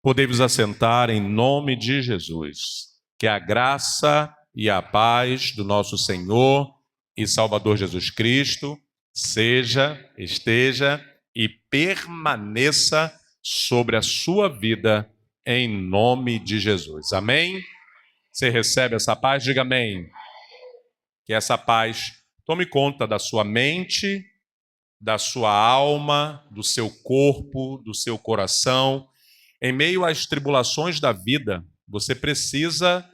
Podei-vos assentar em nome de Jesus. Que a graça e a paz do nosso Senhor e Salvador Jesus Cristo esteja e permaneça sobre a sua vida em nome de Jesus. Amém? Você recebe essa paz? Diga amém. Que essa paz tome conta da sua mente, da sua alma, do seu corpo, do seu coração. Em meio às tribulações da vida, você precisa.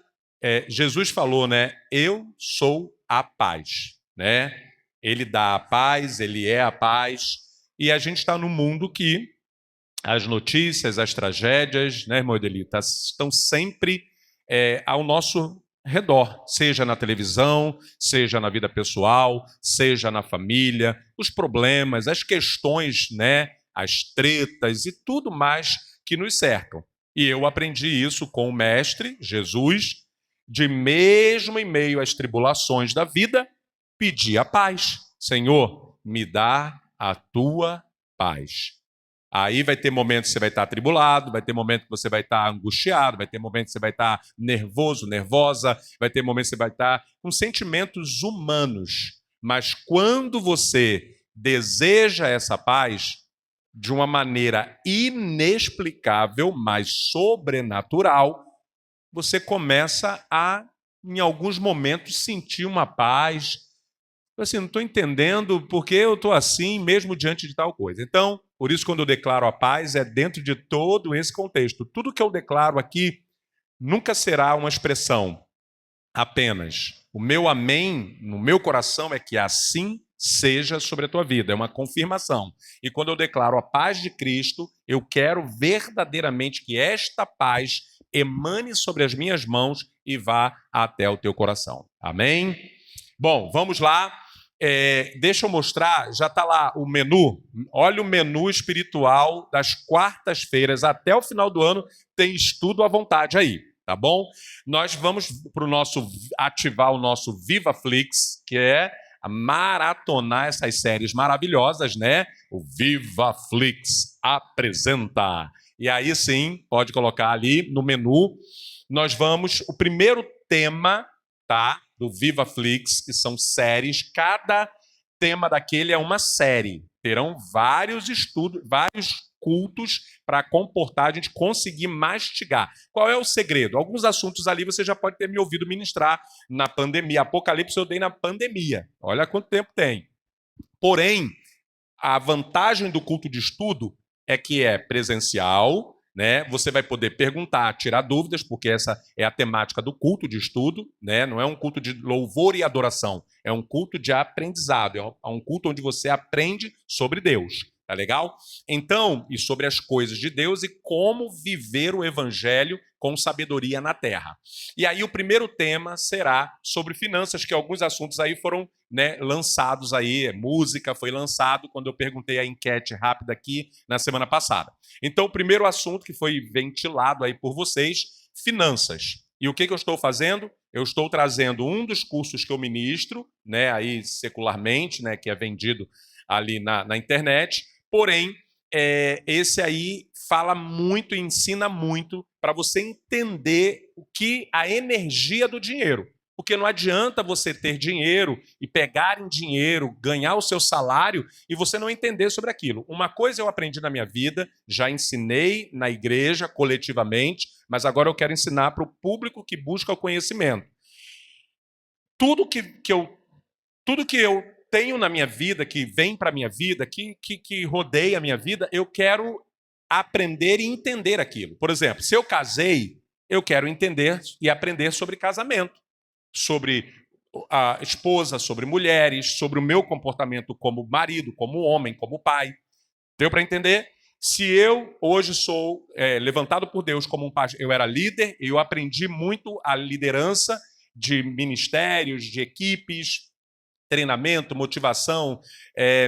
Jesus falou, né? Eu sou a paz, né? Ele dá a paz, ele é a paz. E a gente está num mundo que as notícias, as tragédias, né, irmão Edelita, estão sempre ao nosso redor, seja na televisão, seja na vida pessoal, seja na família, os problemas, as questões, né, as tretas e tudo mais que nos cercam. E eu aprendi isso com o mestre Jesus, de mesmo em meio às tribulações da vida, pedir a paz. Senhor, me dá a tua paz. Aí vai ter momentos que você vai estar atribulado, vai ter momentos que você vai estar angustiado, vai ter momentos que você vai estar nervoso, nervosa, vai ter momentos que você vai estar com sentimentos humanos. Mas quando você deseja essa paz de uma maneira inexplicável, mas sobrenatural, você começa a, em alguns momentos, sentir uma paz. Assim, não estou entendendo por que eu estou assim, mesmo diante de tal coisa. Então, por isso, quando eu declaro a paz, é dentro de todo esse contexto. Tudo que eu declaro aqui nunca será uma expressão apenas. O meu amém no meu coração é que assim seja sobre a tua vida, é uma confirmação. E quando eu declaro a paz de Cristo, eu quero verdadeiramente que esta paz emane sobre as minhas mãos e vá até o teu coração. Amém? Bom, vamos lá. Deixa eu mostrar, já está lá o menu. Olha o menu espiritual das quartas-feiras até o final do ano. Tem estudo à vontade aí, tá bom? Nós vamos ativar o nosso VivaFlix, que é maratonar essas séries maravilhosas, né? O VivaFlix apresenta. E aí sim, pode colocar ali no menu. O primeiro tema, tá? Do VivaFlix, que são séries. Cada tema daquele é uma série. Terão vários estudos, vários cultos para comportar, a gente conseguir mastigar. Qual é o segredo? Alguns assuntos ali você já pode ter me ouvido ministrar na pandemia. Apocalipse eu dei na pandemia. Olha quanto tempo tem. Porém, a vantagem do culto de estudo é que é presencial, né? Você vai poder perguntar, tirar dúvidas, porque essa é a temática do culto de estudo, né? Não é um culto de louvor e adoração, é um culto de aprendizado, é um culto onde você aprende sobre Deus. Tá legal? Então, e sobre as coisas de Deus e como viver o evangelho com sabedoria na terra. E aí o primeiro tema será sobre finanças, que alguns assuntos aí foram, né, lançados aí, música foi lançado quando eu perguntei a enquete rápida aqui na semana passada. Então, o primeiro assunto que foi ventilado aí por vocês, finanças. E o que eu estou fazendo? Eu estou trazendo um dos cursos que eu ministro, né, aí secularmente, né, que é vendido ali na internet. Porém, esse aí fala muito e ensina muito para você entender o que a energia do dinheiro. Porque não adianta você ter dinheiro e pegar em dinheiro, ganhar o seu salário e você não entender sobre aquilo. Uma coisa eu aprendi na minha vida, já ensinei na igreja coletivamente, mas agora eu quero ensinar para o público que busca o conhecimento. Tudo que eu tenho na minha vida, que vem para a minha vida, que rodeia a minha vida, eu quero aprender e entender aquilo. Por exemplo, se eu casei, eu quero entender e aprender sobre casamento, sobre a esposa, sobre mulheres, sobre o meu comportamento como marido, como homem, como pai. Deu para entender? Se eu hoje sou levantado por Deus como um pastor, eu era líder, eu aprendi muito a liderança de ministérios, de equipes, treinamento, motivação,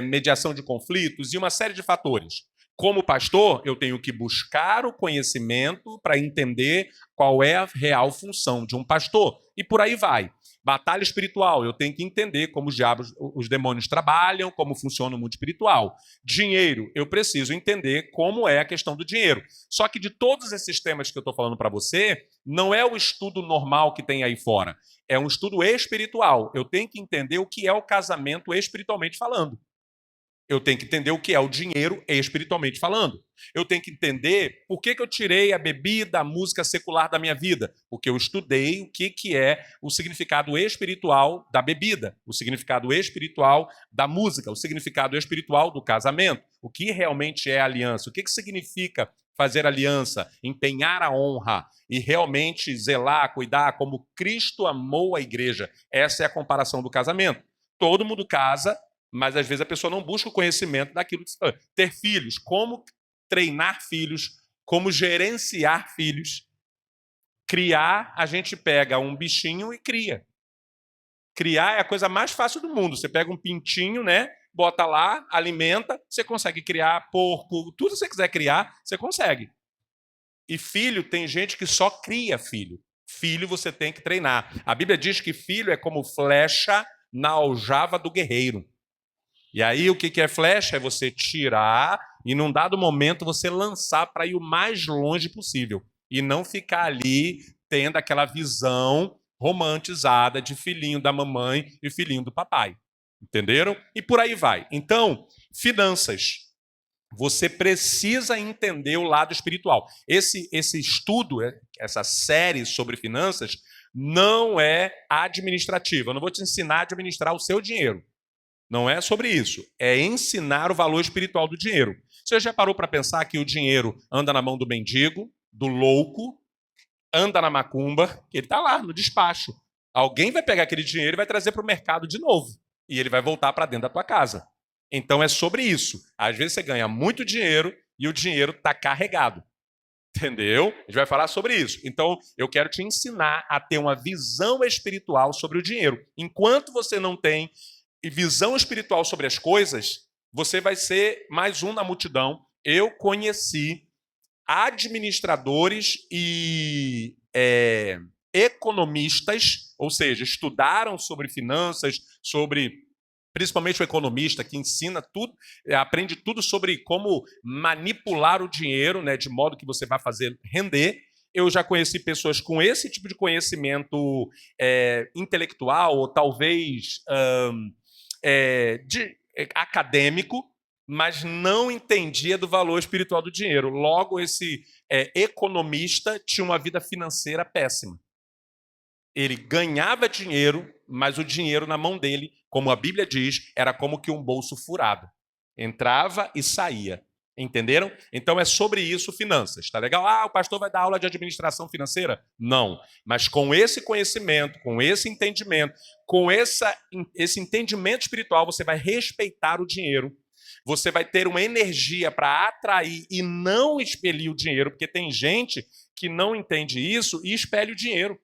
mediação de conflitos e uma série de fatores. Como pastor, eu tenho que buscar o conhecimento para entender qual é a real função de um pastor. E por aí vai. Batalha espiritual, eu tenho que entender como os demônios trabalham, como funciona o mundo espiritual. Dinheiro, eu preciso entender como é a questão do dinheiro. Só que de todos esses temas que eu estou falando para você, não é o estudo normal que tem aí fora. É um estudo espiritual. Eu tenho que entender o que é o casamento espiritualmente falando. Eu tenho que entender o que é o dinheiro espiritualmente falando. Eu tenho que entender por que eu tirei a bebida, a música secular da minha vida. Porque eu estudei o que é o significado espiritual da bebida, o significado espiritual da música, o significado espiritual do casamento. O que realmente é aliança? O que significa fazer aliança, empenhar a honra e realmente zelar, cuidar como Cristo amou a igreja. Essa é a comparação do casamento. Todo mundo casa, mas às vezes a pessoa não busca o conhecimento daquilo que ter filhos, como treinar filhos, como gerenciar filhos. Criar, a gente pega um bichinho e cria. Criar é a coisa mais fácil do mundo. Você pega um pintinho, né? Bota lá, alimenta, você consegue criar porco, tudo que você quiser criar, você consegue. E filho, tem gente que só cria filho. Filho você tem que treinar. A Bíblia diz que filho é como flecha na aljava do guerreiro. E aí o que é flecha? É você tirar e num dado momento você lançar para ir o mais longe possível. E não ficar ali tendo aquela visão romantizada de filhinho da mamãe e filhinho do papai. Entenderam? E por aí vai. Então, finanças. Você precisa entender o lado espiritual. Esse estudo, essa série sobre finanças, não é administrativa. Eu não vou te ensinar a administrar o seu dinheiro. Não é sobre isso. É ensinar o valor espiritual do dinheiro. Você já parou para pensar que o dinheiro anda na mão do mendigo, do louco, anda na macumba, que ele está lá no despacho. Alguém vai pegar aquele dinheiro e vai trazer para o mercado de novo. E ele vai voltar para dentro da tua casa. Então é sobre isso. Às vezes você ganha muito dinheiro e o dinheiro está carregado. Entendeu? A gente vai falar sobre isso. Então, eu quero te ensinar a ter uma visão espiritual sobre o dinheiro. Enquanto você não tem visão espiritual sobre as coisas, você vai ser mais um na multidão. Eu conheci administradores e economistas, ou seja, estudaram sobre finanças, sobre principalmente o economista que ensina tudo, aprende tudo sobre como manipular o dinheiro, né, de modo que você vai fazer render. Eu já conheci pessoas com esse tipo de conhecimento intelectual, ou talvez acadêmico, mas não entendia do valor espiritual do dinheiro. Logo, esse economista tinha uma vida financeira péssima. Ele ganhava dinheiro, mas o dinheiro na mão dele, como a Bíblia diz, era como que um bolso furado. Entrava e saía. Entenderam? Então é sobre isso finanças. Tá legal? Ah, o pastor vai dar aula de administração financeira? Não. Mas com esse conhecimento, com esse entendimento, com esse entendimento espiritual, você vai respeitar o dinheiro. Você vai ter uma energia para atrair e não expelir o dinheiro, porque tem gente que não entende isso e expele o dinheiro.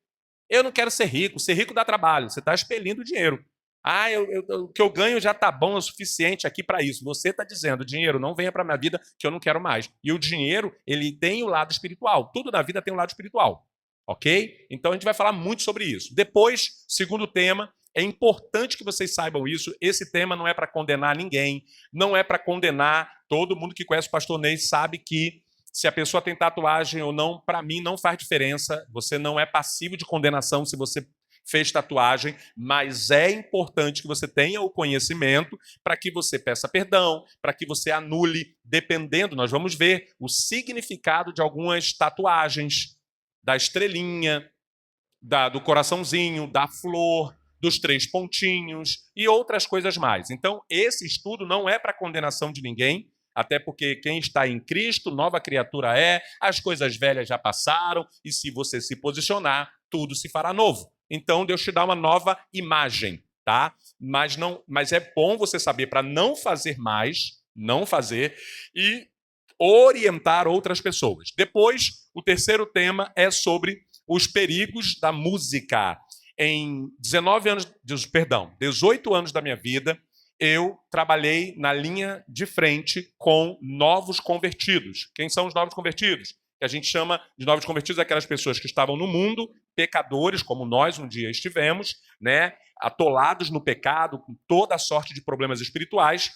Eu não quero ser rico dá trabalho, você está expelindo o dinheiro. Ah, o que eu ganho já está bom o suficiente aqui para isso. Você está dizendo, dinheiro, não venha para a minha vida que eu não quero mais. E o dinheiro, ele tem o lado espiritual. Tudo na vida tem um lado espiritual. Ok? Então a gente vai falar muito sobre isso. Depois, segundo tema, é importante que vocês saibam isso. Esse tema não é para condenar ninguém, não é para condenar. Todo mundo que conhece o pastor Ney sabe que se a pessoa tem tatuagem ou não, para mim não faz diferença. Você não é passivo de condenação se você fez tatuagem, mas é importante que você tenha o conhecimento para que você peça perdão, para que você anule, dependendo, nós vamos ver o significado de algumas tatuagens, da estrelinha, do coraçãozinho, da flor, dos 3 pontinhos e outras coisas mais. Então, esse estudo não é para condenação de ninguém, até porque quem está em Cristo, nova criatura é, as coisas velhas já passaram, e se você se posicionar, tudo se fará novo. Então, Deus te dá uma nova imagem, tá? Mas é bom você saber para não fazer mais, não fazer, e orientar outras pessoas. Depois, o terceiro tema é sobre os perigos da música. Em 18 anos da minha vida, eu trabalhei na linha de frente com novos convertidos. Quem são os novos convertidos? Que a gente chama de novos convertidos aquelas pessoas que estavam no mundo, pecadores, como nós um dia estivemos, né, atolados no pecado, com toda a sorte de problemas espirituais,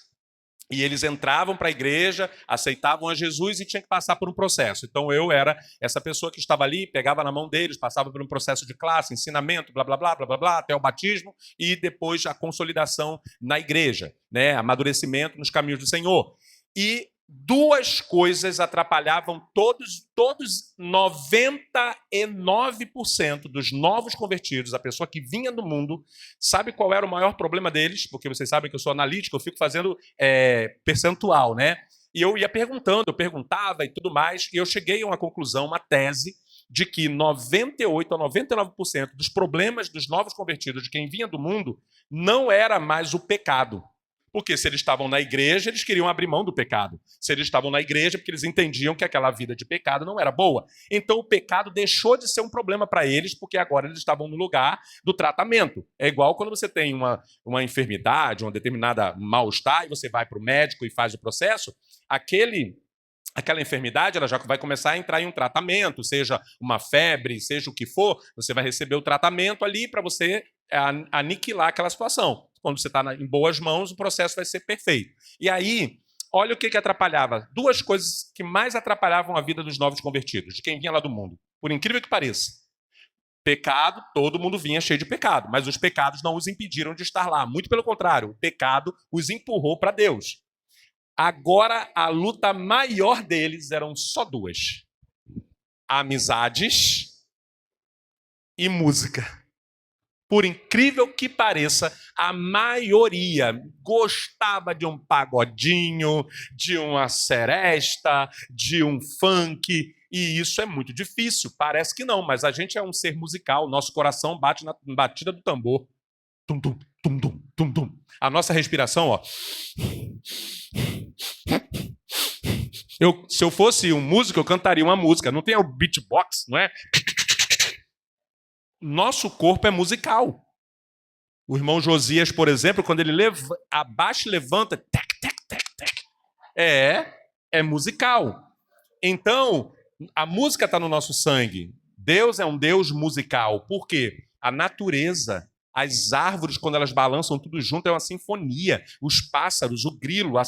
e eles entravam para a igreja, aceitavam a Jesus e tinham que passar por um processo. Então eu era essa pessoa que estava ali, pegava na mão deles, passava por um processo de classe, ensinamento, blá, blá, blá, blá, blá, blá, até o batismo e depois a consolidação na igreja, né? Amadurecimento nos caminhos do Senhor. E duas coisas atrapalhavam todos 99% dos novos convertidos, a pessoa que vinha do mundo. Sabe qual era o maior problema deles? Porque vocês sabem que eu sou analítico, eu fico fazendo percentual, né? E eu ia perguntando, eu perguntava e tudo mais, e eu cheguei a uma conclusão, uma tese, de que 98% a 99% dos problemas dos novos convertidos, de quem vinha do mundo, não era mais o pecado. Porque se eles estavam na igreja, eles queriam abrir mão do pecado. Se eles estavam na igreja, porque eles entendiam que aquela vida de pecado não era boa. Então o pecado deixou de ser um problema para eles, porque agora eles estavam no lugar do tratamento. É igual quando você tem uma enfermidade, uma determinada mal-estar, e você vai para o médico e faz o processo, aquela enfermidade ela já vai começar a entrar em um tratamento, seja uma febre, seja o que for, você vai receber o tratamento ali para você aniquilar aquela situação. Quando você está em boas mãos, o processo vai ser perfeito. E aí, olha o que atrapalhava. Duas coisas que mais atrapalhavam a vida dos novos convertidos, de quem vinha lá do mundo. Por incrível que pareça. Pecado, todo mundo vinha cheio de pecado, mas os pecados não os impediram de estar lá. Muito pelo contrário, o pecado os empurrou para Deus. Agora, a luta maior deles eram só duas: amizades e música. Por incrível que pareça, a maioria gostava de um pagodinho, de uma seresta, de um funk, e isso é muito difícil. Parece que não, mas a gente é um ser musical, nosso coração bate na batida do tambor. Tum, tum, tum, tum, tum, tum. A nossa respiração, ó. Se eu fosse um músico, eu cantaria uma música. Não tem o beatbox, não é? Nosso corpo é musical. O irmão Josias, por exemplo, quando ele abaixa e levanta, tec, tec, tec, tec, é musical. Então, a música está no nosso sangue. Deus é um Deus musical. Por quê? A natureza, as árvores, quando elas balançam tudo junto, é uma sinfonia. Os pássaros, o grilo, a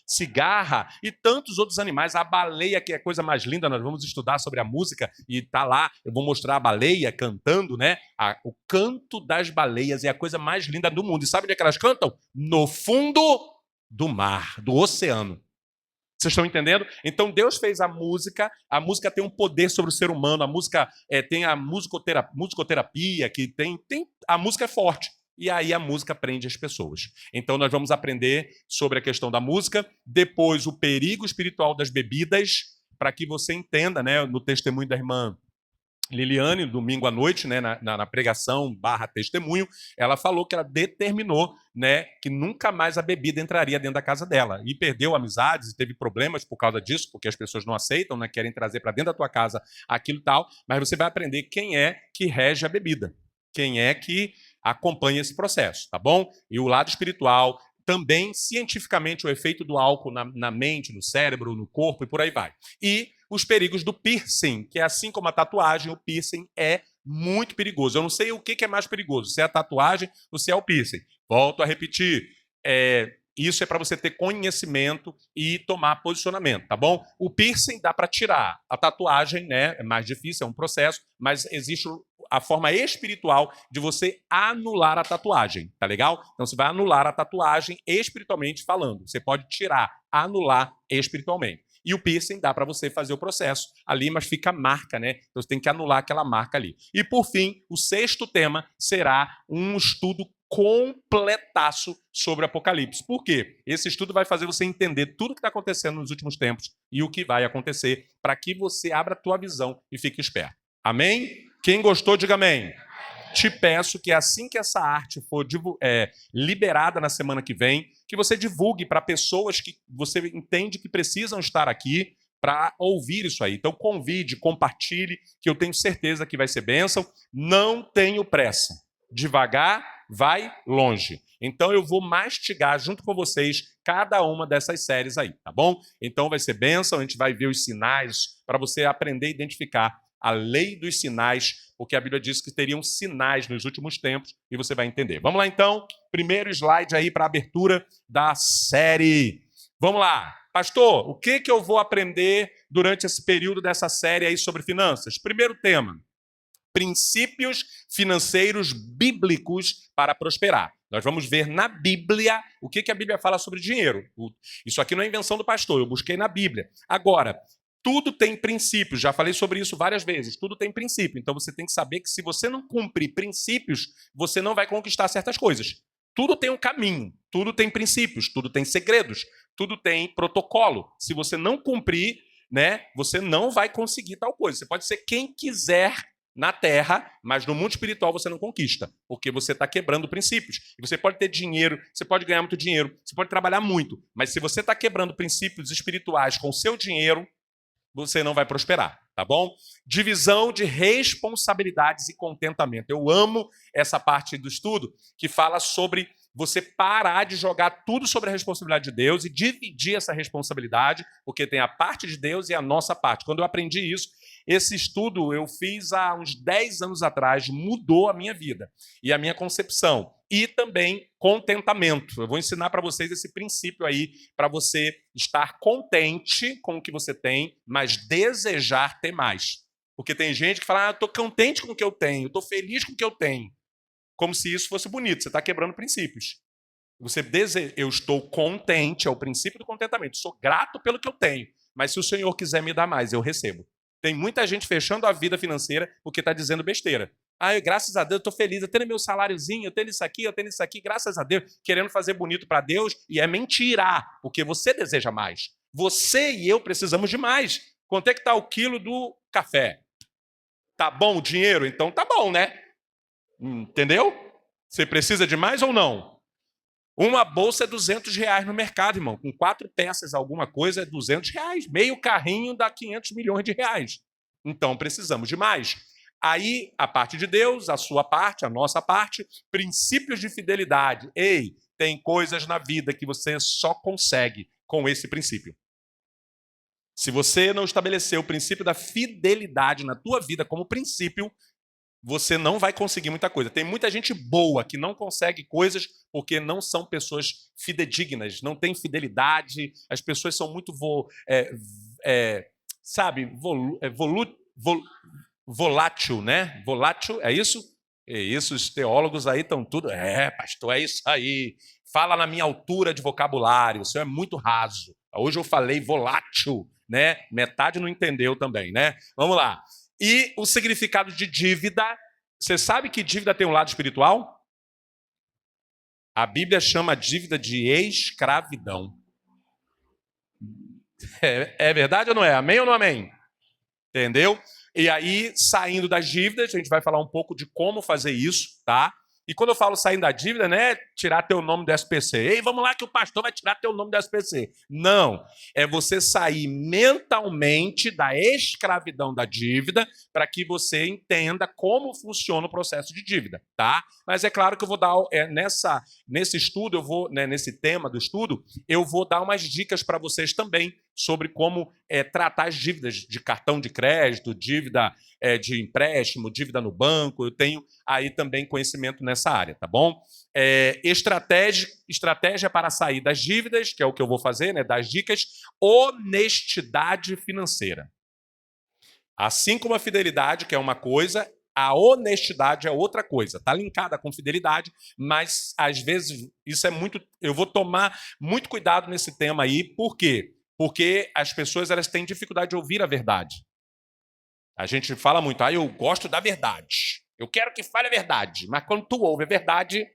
cigarra e tantos outros animais. A baleia, que é a coisa mais linda, nós vamos estudar sobre a música e está lá, eu vou mostrar a baleia cantando, né? O canto das baleias é a coisa mais linda do mundo. E sabe onde é que elas cantam? No fundo do mar, do oceano. Vocês estão entendendo? Então Deus fez a música tem um poder sobre o ser humano, a música tem a musicoterapia, que tem a música é forte. E aí a música prende as pessoas. Então nós vamos aprender sobre a questão da música, depois o perigo espiritual das bebidas, para que você entenda, né, no testemunho da irmã Liliane, domingo à noite, né, na pregação /testemunho, ela falou que ela determinou, né, que nunca mais a bebida entraria dentro da casa dela. E perdeu amizades e teve problemas por causa disso, porque as pessoas não aceitam, né, querem trazer para dentro da tua casa aquilo e tal, mas você vai aprender quem é que rege a bebida, quem é que acompanha esse processo, tá bom? E o lado espiritual, também cientificamente o efeito do álcool na mente, no cérebro, no corpo e por aí vai. E os perigos do piercing, que é assim como a tatuagem, o piercing é muito perigoso. Eu não sei o que é mais perigoso, se é a tatuagem ou se é o piercing. Volto a repetir, isso é para você ter conhecimento e tomar posicionamento, tá bom? O piercing dá para tirar, a tatuagem, né, é mais difícil, é um processo, mas existe a forma espiritual de você anular a tatuagem, tá legal? Então você vai anular a tatuagem espiritualmente falando. Você pode tirar, anular espiritualmente. E o piercing dá para você fazer o processo ali, mas fica a marca, né? Então você tem que anular aquela marca ali. E por fim, o sexto tema será um estudo completaço sobre Apocalipse. Por quê? Esse estudo vai fazer você entender tudo o que está acontecendo nos últimos tempos e o que vai acontecer para que você abra a tua visão e fique esperto. Amém? Quem gostou, diga amém. Te peço que assim que essa arte for liberada na semana que vem, que você divulgue para pessoas que você entende que precisam estar aqui para ouvir isso aí. Então convide, compartilhe, que eu tenho certeza que vai ser bênção. Não tenho pressa. Devagar, vai longe. Então eu vou mastigar junto com vocês cada uma dessas séries aí, tá bom? Então vai ser bênção, a gente vai ver os sinais para você aprender a identificar a lei dos sinais, porque a Bíblia diz que teriam sinais nos últimos tempos e você vai entender. Vamos lá então, primeiro slide aí para a abertura da série. Vamos lá. Pastor, o que eu vou aprender durante esse período dessa série aí sobre finanças? Primeiro tema, princípios financeiros bíblicos para prosperar. Nós vamos ver na Bíblia o que a Bíblia fala sobre dinheiro. Isso aqui não é invenção do pastor, eu busquei na Bíblia. Agora, tudo tem princípios, já falei sobre isso várias vezes, tudo tem princípio. Então você tem que saber que se você não cumprir princípios, você não vai conquistar certas coisas. Tudo tem um caminho, tudo tem princípios, tudo tem segredos, tudo tem protocolo. Se você não cumprir, né, você não vai conseguir tal coisa. Você pode ser quem quiser na terra, mas no mundo espiritual você não conquista, porque você está quebrando princípios. E você pode ter dinheiro, você pode ganhar muito dinheiro, você pode trabalhar muito, mas se você está quebrando princípios espirituais com o seu dinheiro, você não vai prosperar, tá bom? Divisão de responsabilidades e contentamento. Eu amo essa parte do estudo que fala sobre você parar de jogar tudo sobre a responsabilidade de Deus e dividir essa responsabilidade, porque tem a parte de Deus e a nossa parte. Quando eu aprendi isso, esse estudo eu fiz há uns 10 anos atrás, mudou a minha vida e a minha concepção. E também contentamento. Eu vou ensinar para vocês esse princípio aí, para você estar contente com o que você tem, mas desejar ter mais. Porque tem gente que fala, eu estou contente com o que eu tenho, estou feliz com o que eu tenho. Como se isso fosse bonito, você está quebrando princípios. Eu estou contente, é o princípio do contentamento. Sou grato pelo que eu tenho, mas se o Senhor quiser me dar mais, eu recebo. Tem muita gente fechando a vida financeira porque está dizendo besteira. Graças a Deus, eu estou feliz, eu tenho meu saláriozinho, eu tenho isso aqui, graças a Deus, querendo fazer bonito para Deus, e é mentira, porque você deseja mais. Você e eu precisamos de mais. Quanto é que está o quilo do café? Tá bom o dinheiro? Então tá bom, né? Entendeu? Você precisa de mais ou não? Uma bolsa é R$200 no mercado, irmão. Com 4 peças, alguma coisa, é R$200. Meio carrinho dá 500 milhões de reais. Então, precisamos de mais. Aí, a parte de Deus, a sua parte, a nossa parte, princípios de fidelidade. Ei, tem coisas na vida que você só consegue com esse princípio. Se você não estabeleceu o princípio da fidelidade na tua vida como princípio, você não vai conseguir muita coisa. Tem muita gente boa que não consegue coisas porque não são pessoas fidedignas, não tem fidelidade, as pessoas são muito volátil, né? Volátil, é isso? É isso, os teólogos aí estão tudo... pastor, é isso aí. Fala na minha altura de vocabulário, o senhor é muito raso. Hoje eu falei volátil, né? Metade não entendeu também, né? Vamos lá. E o significado de dívida, você sabe que dívida tem um lado espiritual? A Bíblia chama a dívida de escravidão. É verdade ou não é? Amém ou não amém? Entendeu? E aí, saindo das dívidas, a gente vai falar um pouco de como fazer isso, tá? E quando eu falo saindo da dívida, não é tirar teu nome do SPC. Ei, vamos lá que o pastor vai tirar teu nome do SPC. Não, é você sair mentalmente da escravidão da dívida para que você entenda como funciona o processo de dívida, tá? Mas é claro que eu vou dar, nesse estudo, eu vou, nesse tema do estudo, eu vou dar umas dicas para vocês também sobre como tratar as dívidas de cartão de crédito, dívida de empréstimo, dívida no banco. Eu tenho aí também conhecimento nessa área, tá bom? Estratégia para sair das dívidas, que é o que eu vou fazer, né? Das dicas. Honestidade financeira. Assim como a fidelidade, que é uma coisa, a honestidade é outra coisa. Está linkada com fidelidade, mas às vezes isso é muito... Eu vou tomar muito cuidado nesse tema aí. Por quê? Porque as pessoas elas têm dificuldade de ouvir a verdade. A gente fala muito, eu gosto da verdade. Eu quero que fale a verdade. Mas quando tu ouve a verdade,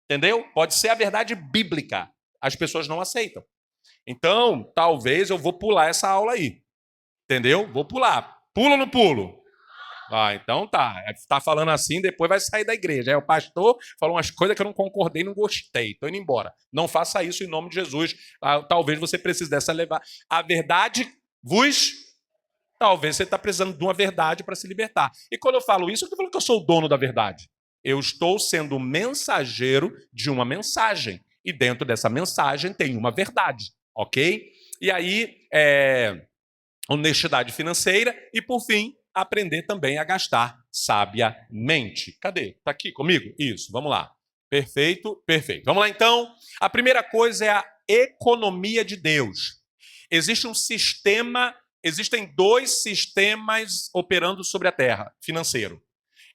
entendeu? Pode ser a verdade bíblica. As pessoas não aceitam. Então, talvez eu vou pular essa aula aí. Entendeu? Vou pular. Pula ou não pulo? Então tá. Tá falando assim, depois vai sair da igreja. Aí o pastor falou umas coisas que eu não concordei, não gostei. Estou indo embora. Não faça isso em nome de Jesus. Talvez você precise dessa levar. A verdade Talvez você está precisando de uma verdade para se libertar. E quando eu falo isso, eu estou falando que eu sou o dono da verdade. Eu estou sendo mensageiro de uma mensagem. E dentro dessa mensagem tem uma verdade, ok? E aí, honestidade financeira e, por fim, aprender também a gastar sabiamente. Cadê? Está aqui comigo? Isso, vamos lá. Perfeito, perfeito. Vamos lá, então. A primeira coisa é a economia de Deus. Existe um sistema, existem dois sistemas operando sobre a Terra, financeiro.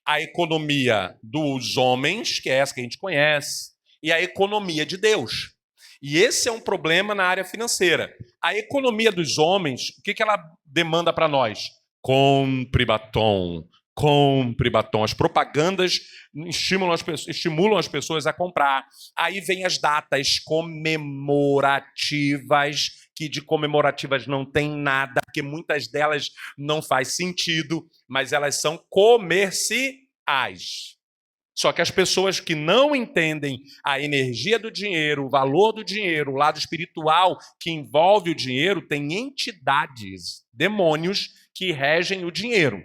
A economia dos homens, que é essa que a gente conhece, e a economia de Deus. E esse é um problema na área financeira. A economia dos homens, o que ela demanda para nós? Compre batom, compre batom. As propagandas estimulam as pessoas a comprar. Aí vem as datas comemorativas, que de comemorativas não tem nada, porque muitas delas não faz sentido, mas elas são comerciais. Só que as pessoas que não entendem a energia do dinheiro, o valor do dinheiro, o lado espiritual que envolve o dinheiro, têm entidades, demônios que regem o dinheiro.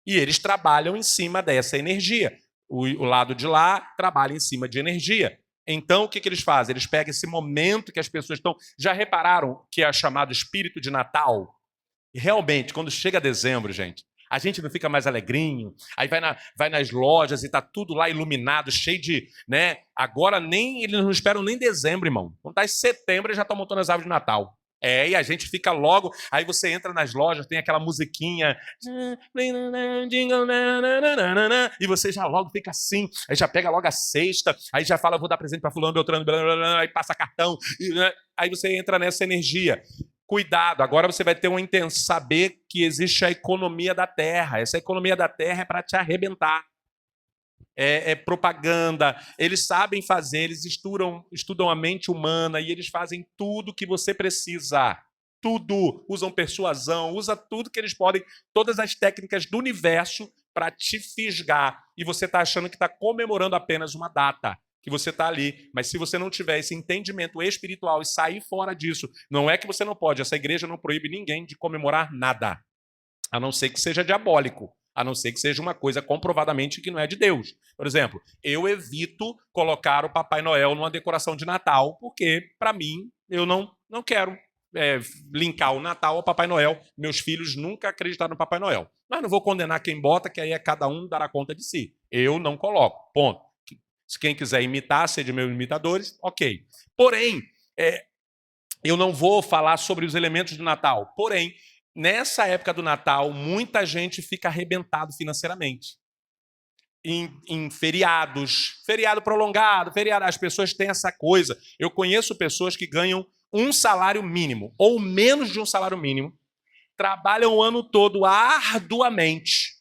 E eles trabalham em cima dessa energia. O lado de lá trabalha em cima de energia. Então, o que eles fazem? Eles pegam esse momento que as pessoas estão... Já repararam que é chamado espírito de Natal? E realmente, quando chega dezembro, gente, a gente não fica mais alegrinho, aí vai nas lojas e tá tudo lá iluminado, cheio de, né? Agora eles não esperam nem dezembro, irmão. Quando tá em setembro, eles já estão montando as árvores de Natal. E a gente fica logo, aí você entra nas lojas, tem aquela musiquinha, e você já logo fica assim, aí já pega logo a cesta, aí já fala, vou dar presente para fulano, beltrano, aí passa cartão, aí você entra nessa energia. Cuidado, agora você vai ter saber que existe a economia da terra. Essa economia da terra é para te arrebentar. É propaganda. Eles sabem fazer, eles estudam a mente humana e eles fazem tudo que você precisa. Tudo. Usam persuasão, usa tudo que eles podem, todas as técnicas do universo para te fisgar. E você está achando que está comemorando apenas uma data, que você está ali, mas se você não tiver esse entendimento espiritual e sair fora disso, não é que você não pode, essa igreja não proíbe ninguém de comemorar nada, a não ser que seja diabólico, a não ser que seja uma coisa comprovadamente que não é de Deus. Por exemplo, eu evito colocar o Papai Noel numa decoração de Natal, porque, para mim, eu não quero linkar o Natal ao Papai Noel. Meus filhos nunca acreditaram no Papai Noel. Mas não vou condenar quem bota, que aí é cada um dará conta de si. Eu não coloco, ponto. Se quem quiser imitar, ser de meus imitadores, ok. Porém, eu não vou falar sobre os elementos do Natal. Porém, nessa época do Natal, muita gente fica arrebentado financeiramente. Em feriados, feriado prolongado, as pessoas têm essa coisa. Eu conheço pessoas que ganham um salário mínimo, ou menos de um salário mínimo, trabalham o ano todo arduamente,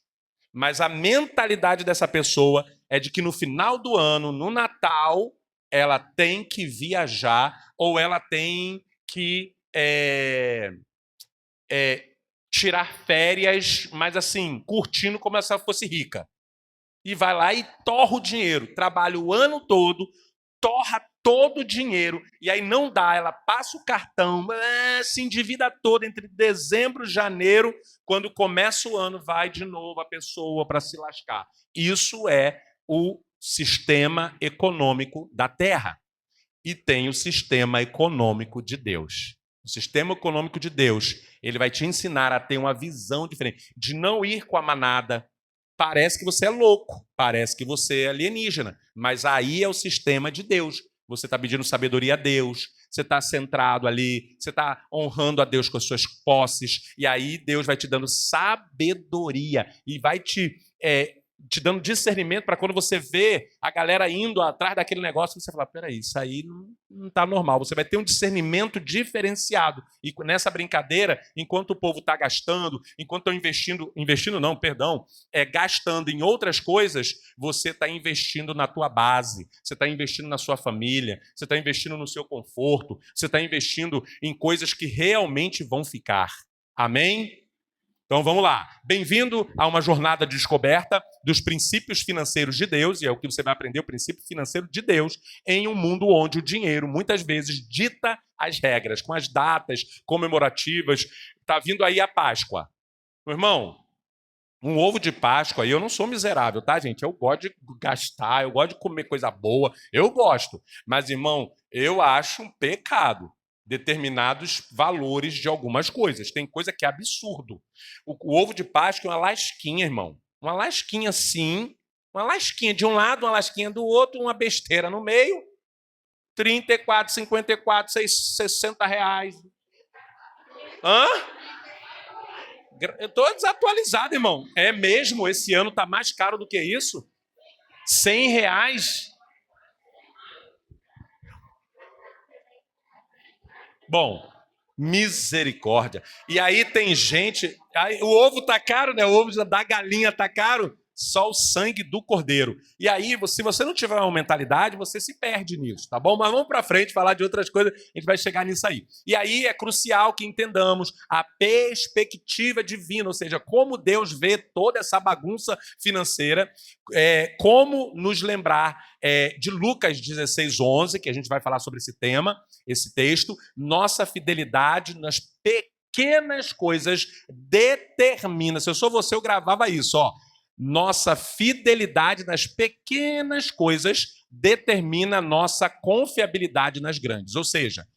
mas a mentalidade dessa pessoa é de que no final do ano, no Natal, ela tem que viajar ou ela tem que tirar férias, mas assim, curtindo como se ela fosse rica. E vai lá e torra o dinheiro, trabalha o ano todo, torra todo o dinheiro, e aí não dá, ela passa o cartão, se endivida toda entre dezembro e janeiro, quando começa o ano, vai de novo a pessoa para se lascar. Isso é o sistema econômico da Terra. E tem o sistema econômico de Deus. O sistema econômico de Deus, ele vai te ensinar a ter uma visão diferente, de não ir com a manada. Parece que você é louco, parece que você é alienígena, mas aí é o sistema de Deus. Você está pedindo sabedoria a Deus, você está centrado ali, você está honrando a Deus com as suas posses, e aí Deus vai te dando sabedoria e vai te dando discernimento para quando você vê a galera indo atrás daquele negócio, você fala, peraí, isso aí não está normal. Você vai ter um discernimento diferenciado. E nessa brincadeira, enquanto o povo está gastando, enquanto estão gastando em outras coisas, você está investindo na tua base, você está investindo na sua família, você está investindo no seu conforto, você está investindo em coisas que realmente vão ficar. Amém? Então vamos lá. Bem-vindo a uma jornada de descoberta dos princípios financeiros de Deus, e é o que você vai aprender, o princípio financeiro de Deus, em um mundo onde o dinheiro, muitas vezes, dita as regras, com as datas comemorativas. Está vindo aí a Páscoa. Meu irmão, Um ovo de Páscoa, e eu não sou miserável, tá, gente? Eu gosto de gastar, eu gosto de comer coisa boa, eu gosto. Mas, irmão, eu acho um pecado determinados valores de algumas coisas. Tem coisa que é absurdo. O ovo de Páscoa é uma lasquinha, irmão. Uma lasquinha, sim. Uma lasquinha de um lado, uma lasquinha do outro, uma besteira no meio. 34, 54, 60 reais. Hã? Eu estou desatualizado, irmão. É mesmo? Esse ano está mais caro do que isso? 100 reais? Bom, misericórdia. E aí tem gente... Aí, o ovo tá caro, né? O ovo da galinha tá caro. Só o sangue do cordeiro. E aí, se você não tiver uma mentalidade, você se perde nisso, tá bom? Mas vamos para frente, falar de outras coisas, a gente vai chegar nisso aí. E aí é crucial que entendamos a perspectiva divina, ou seja, como Deus vê toda essa bagunça financeira, como nos lembrar de Lucas 16:11, que a gente vai falar sobre esse tema, esse texto, nossa fidelidade nas pequenas coisas determina. Se eu sou você, eu gravava isso, ó. Nossa fidelidade nas pequenas coisas determina nossa confiabilidade nas grandes. Ou seja,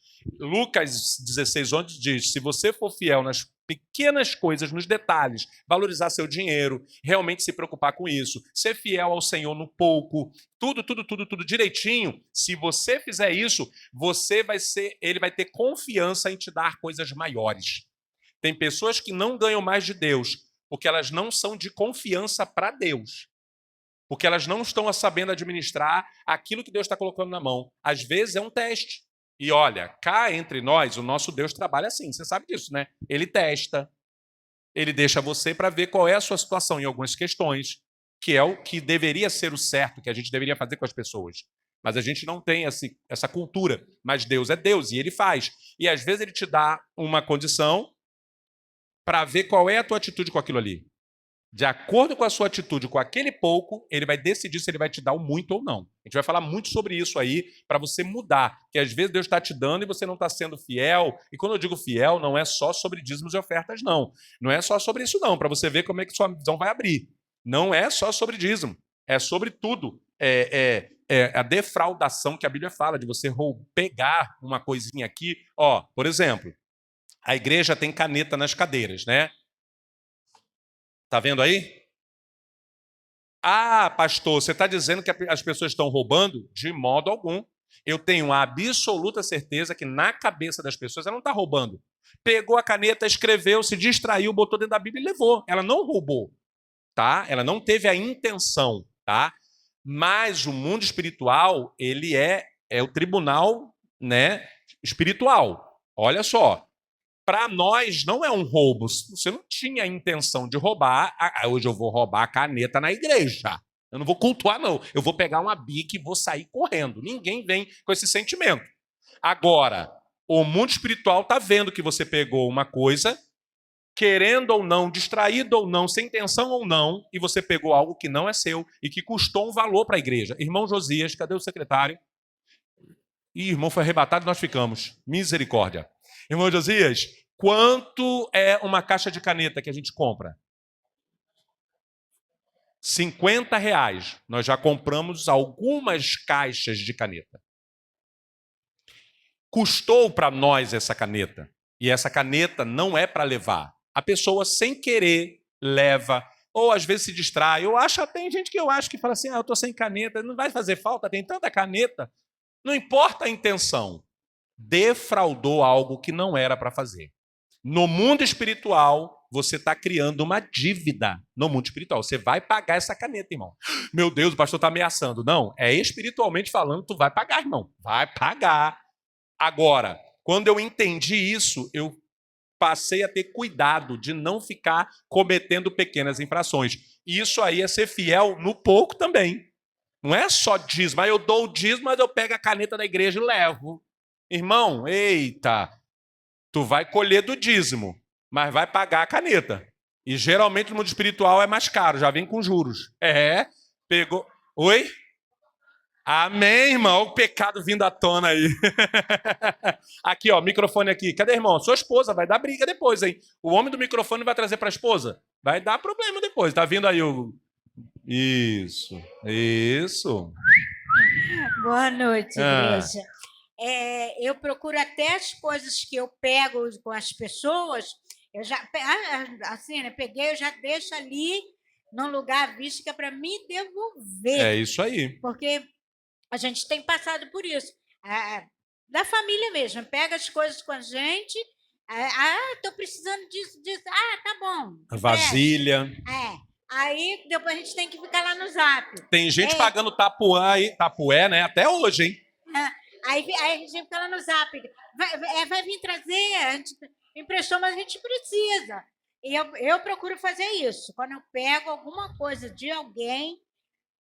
Lucas 16:11 diz: se você for fiel nas pequenas coisas, nos detalhes, valorizar seu dinheiro, realmente se preocupar com isso, ser fiel ao Senhor no pouco, tudo direitinho, se você fizer isso, ele vai ter confiança em te dar coisas maiores. Tem pessoas que não ganham mais de Deus, porque elas não são de confiança para Deus. Porque elas não estão sabendo administrar aquilo que Deus está colocando na mão. Às vezes é um teste. E olha, cá entre nós, o nosso Deus trabalha assim. Você sabe disso, né? Ele testa. Ele deixa você para ver qual é a sua situação em algumas questões, que é o que deveria ser o certo, que a gente deveria fazer com as pessoas. Mas a gente não tem essa cultura. Mas Deus é Deus e Ele faz. E às vezes Ele te dá uma condição para ver qual é a tua atitude com aquilo ali. De acordo com a sua atitude com aquele pouco, ele vai decidir se ele vai te dar o muito ou não. A gente vai falar muito sobre isso aí, para você mudar. Que às vezes Deus está te dando e você não está sendo fiel. E quando eu digo fiel, não é só sobre dízimos e ofertas, não. Não é só sobre isso, não. Para você ver como é que sua visão vai abrir. Não é só sobre dízimo. É sobre tudo. É a defraudação que a Bíblia fala, de você pegar uma coisinha aqui. Ó, por exemplo, a igreja tem caneta nas cadeiras, né? Tá vendo aí? Ah, pastor, você está dizendo que as pessoas estão roubando? De modo algum. Eu tenho a absoluta certeza que na cabeça das pessoas ela não está roubando. Pegou a caneta, escreveu, se distraiu, botou dentro da Bíblia e levou. Ela não roubou, tá? Ela não teve a intenção, tá? Mas o mundo espiritual, ele é o tribunal, né, espiritual. Olha só. Para nós não é um roubo. Você não tinha a intenção de roubar. Hoje eu vou roubar a caneta na igreja. Eu não vou cultuar, não. Eu vou pegar uma bique e vou sair correndo. Ninguém vem com esse sentimento. Agora, o mundo espiritual está vendo que você pegou uma coisa, querendo ou não, distraído ou não, sem intenção ou não, e você pegou algo que não é seu e que custou um valor para a igreja. Irmão Josias, cadê o secretário? Ih, irmão foi arrebatado e nós ficamos. Misericórdia. Irmão Josias, quanto é uma caixa de caneta que a gente compra? 50 reais. Nós já compramos algumas caixas de caneta. Custou para nós essa caneta. E essa caneta não é para levar. A pessoa, sem querer, leva. Ou às vezes se distrai. Tem gente que eu acho que fala assim, eu estou sem caneta, não vai fazer falta, tem tanta caneta. Não importa a intenção. Defraudou algo que não era para fazer. No mundo espiritual, você está criando uma dívida no mundo espiritual. Você vai pagar essa caneta, irmão. Meu Deus, o pastor está ameaçando. Não, é espiritualmente falando, tu vai pagar, irmão. Vai pagar. Agora, quando eu entendi isso, eu passei a ter cuidado de não ficar cometendo pequenas infrações. Isso aí é ser fiel no pouco também. Não é só dízimo. Eu dou o dízimo, mas eu pego a caneta da igreja e levo. Irmão, eita, tu vai colher do dízimo, mas vai pagar a caneta. E geralmente no mundo espiritual é mais caro, já vem com juros. Pegou. Oi? Amém, irmão. O pecado vindo à tona aí. Aqui, ó, microfone aqui. Cadê, irmão? Sua esposa vai dar briga depois, hein? O homem do microfone vai trazer para a esposa. Vai dar problema depois. Tá vindo aí o... Isso, isso. Boa noite, Ah, igreja. Eu procuro até as coisas que eu pego com as pessoas, eu já, assim, né, peguei, eu já deixo ali num lugar à vista que é para me devolver, é isso aí. porque a gente tem passado por isso. Da família mesmo, pega as coisas com a gente, estou precisando disso, disso, tá bom, empresta. Vasilha. Aí depois a gente tem que ficar lá no zap. Tem gente pagando tapué, né? Até hoje, hein? Aí a gente fica lá no zap. Vai vir trazer, a gente emprestou, mas a gente precisa. E eu procuro fazer isso. Quando eu pego alguma coisa de alguém,